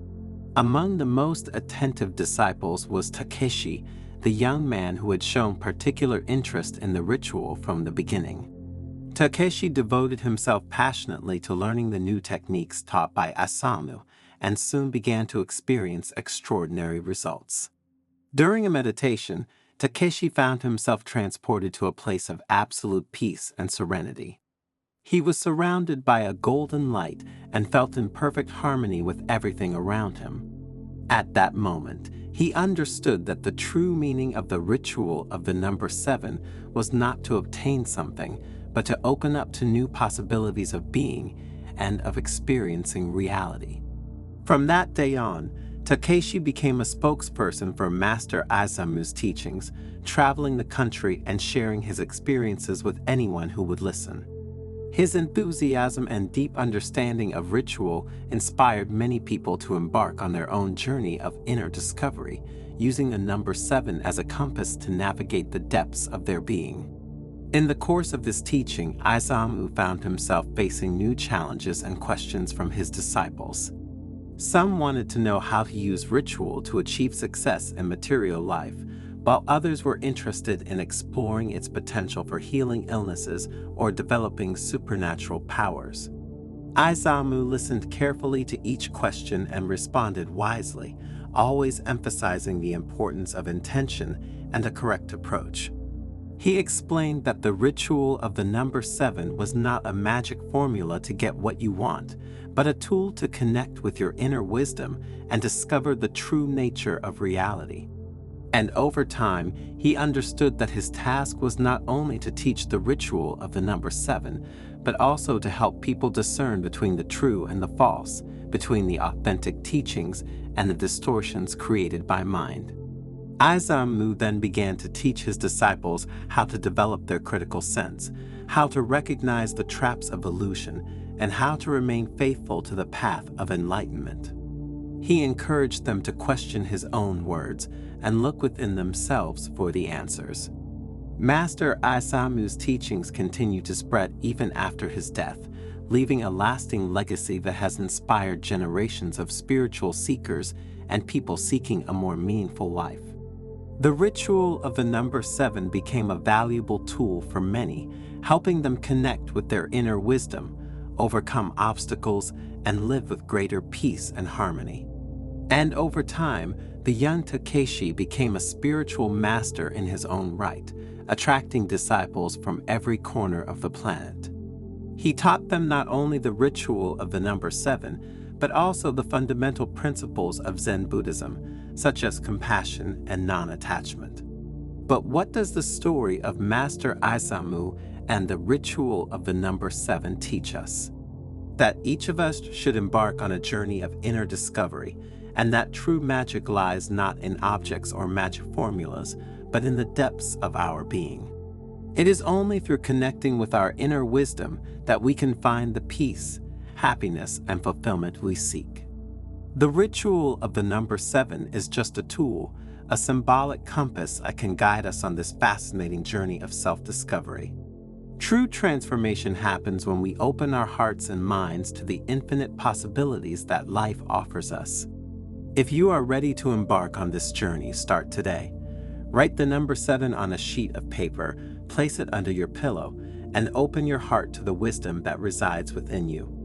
Among the most attentive disciples was Takeshi, the young man who had shown particular interest in the ritual from the beginning. Takeshi devoted himself passionately to learning the new techniques taught by Aisamu and soon began to experience extraordinary results. During a meditation, Takeshi found himself transported to a place of absolute peace and serenity. He was surrounded by a golden light and felt in perfect harmony with everything around him. At that moment, he understood that the true meaning of the ritual of the number 7 was not to obtain something, but to open up to new possibilities of being and of experiencing reality. From that day on, Takeshi became a spokesperson for Master Aisamu's teachings, traveling the country and sharing his experiences with anyone who would listen. His enthusiasm and deep understanding of ritual inspired many people to embark on their own journey of inner discovery, using the number 7 as a compass to navigate the depths of their being. In the course of this teaching, Aisamu found himself facing new challenges and questions from his disciples. Some wanted to know how to use ritual to achieve success in material life, while others were interested in exploring its potential for healing illnesses or developing supernatural powers. Aisamu listened carefully to each question and responded wisely, always emphasizing the importance of intention and a correct approach. He explained that the ritual of the number 7 was not a magic formula to get what you want, but a tool to connect with your inner wisdom and discover the true nature of reality. And over time, he understood that his task was not only to teach the ritual of the number 7, but also to help people discern between the true and the false, between the authentic teachings and the distortions created by mind. Aizamu then began to teach his disciples how to develop their critical sense, how to recognize the traps of illusion, and how to remain faithful to the path of enlightenment. He encouraged them to question his own words and look within themselves for the answers. Master Aizamu's teachings continue to spread even after his death, leaving a lasting legacy that has inspired generations of spiritual seekers and people seeking a more meaningful life. The ritual of the number 7 became a valuable tool for many, helping them connect with their inner wisdom, overcome obstacles, and live with greater peace and harmony. And over time, the young Takeshi became a spiritual master in his own right, attracting disciples from every corner of the planet. He taught them not only the ritual of the number 7, but also the fundamental principles of Zen Buddhism, such as compassion and non-attachment. But what does the story of Master Aizamu and the ritual of the number 7 teach us? That each of us should embark on a journey of inner discovery, and that true magic lies not in objects or magic formulas, but in the depths of our being. It is only through connecting with our inner wisdom that we can find the peace, happiness, and fulfillment we seek. The ritual of the number 7 is just a tool, a symbolic compass that can guide us on this fascinating journey of self-discovery. True transformation happens when we open our hearts and minds to the infinite possibilities that life offers us. If you are ready to embark on this journey, start today. Write the number 7 on a sheet of paper, place it under your pillow, and open your heart to the wisdom that resides within you.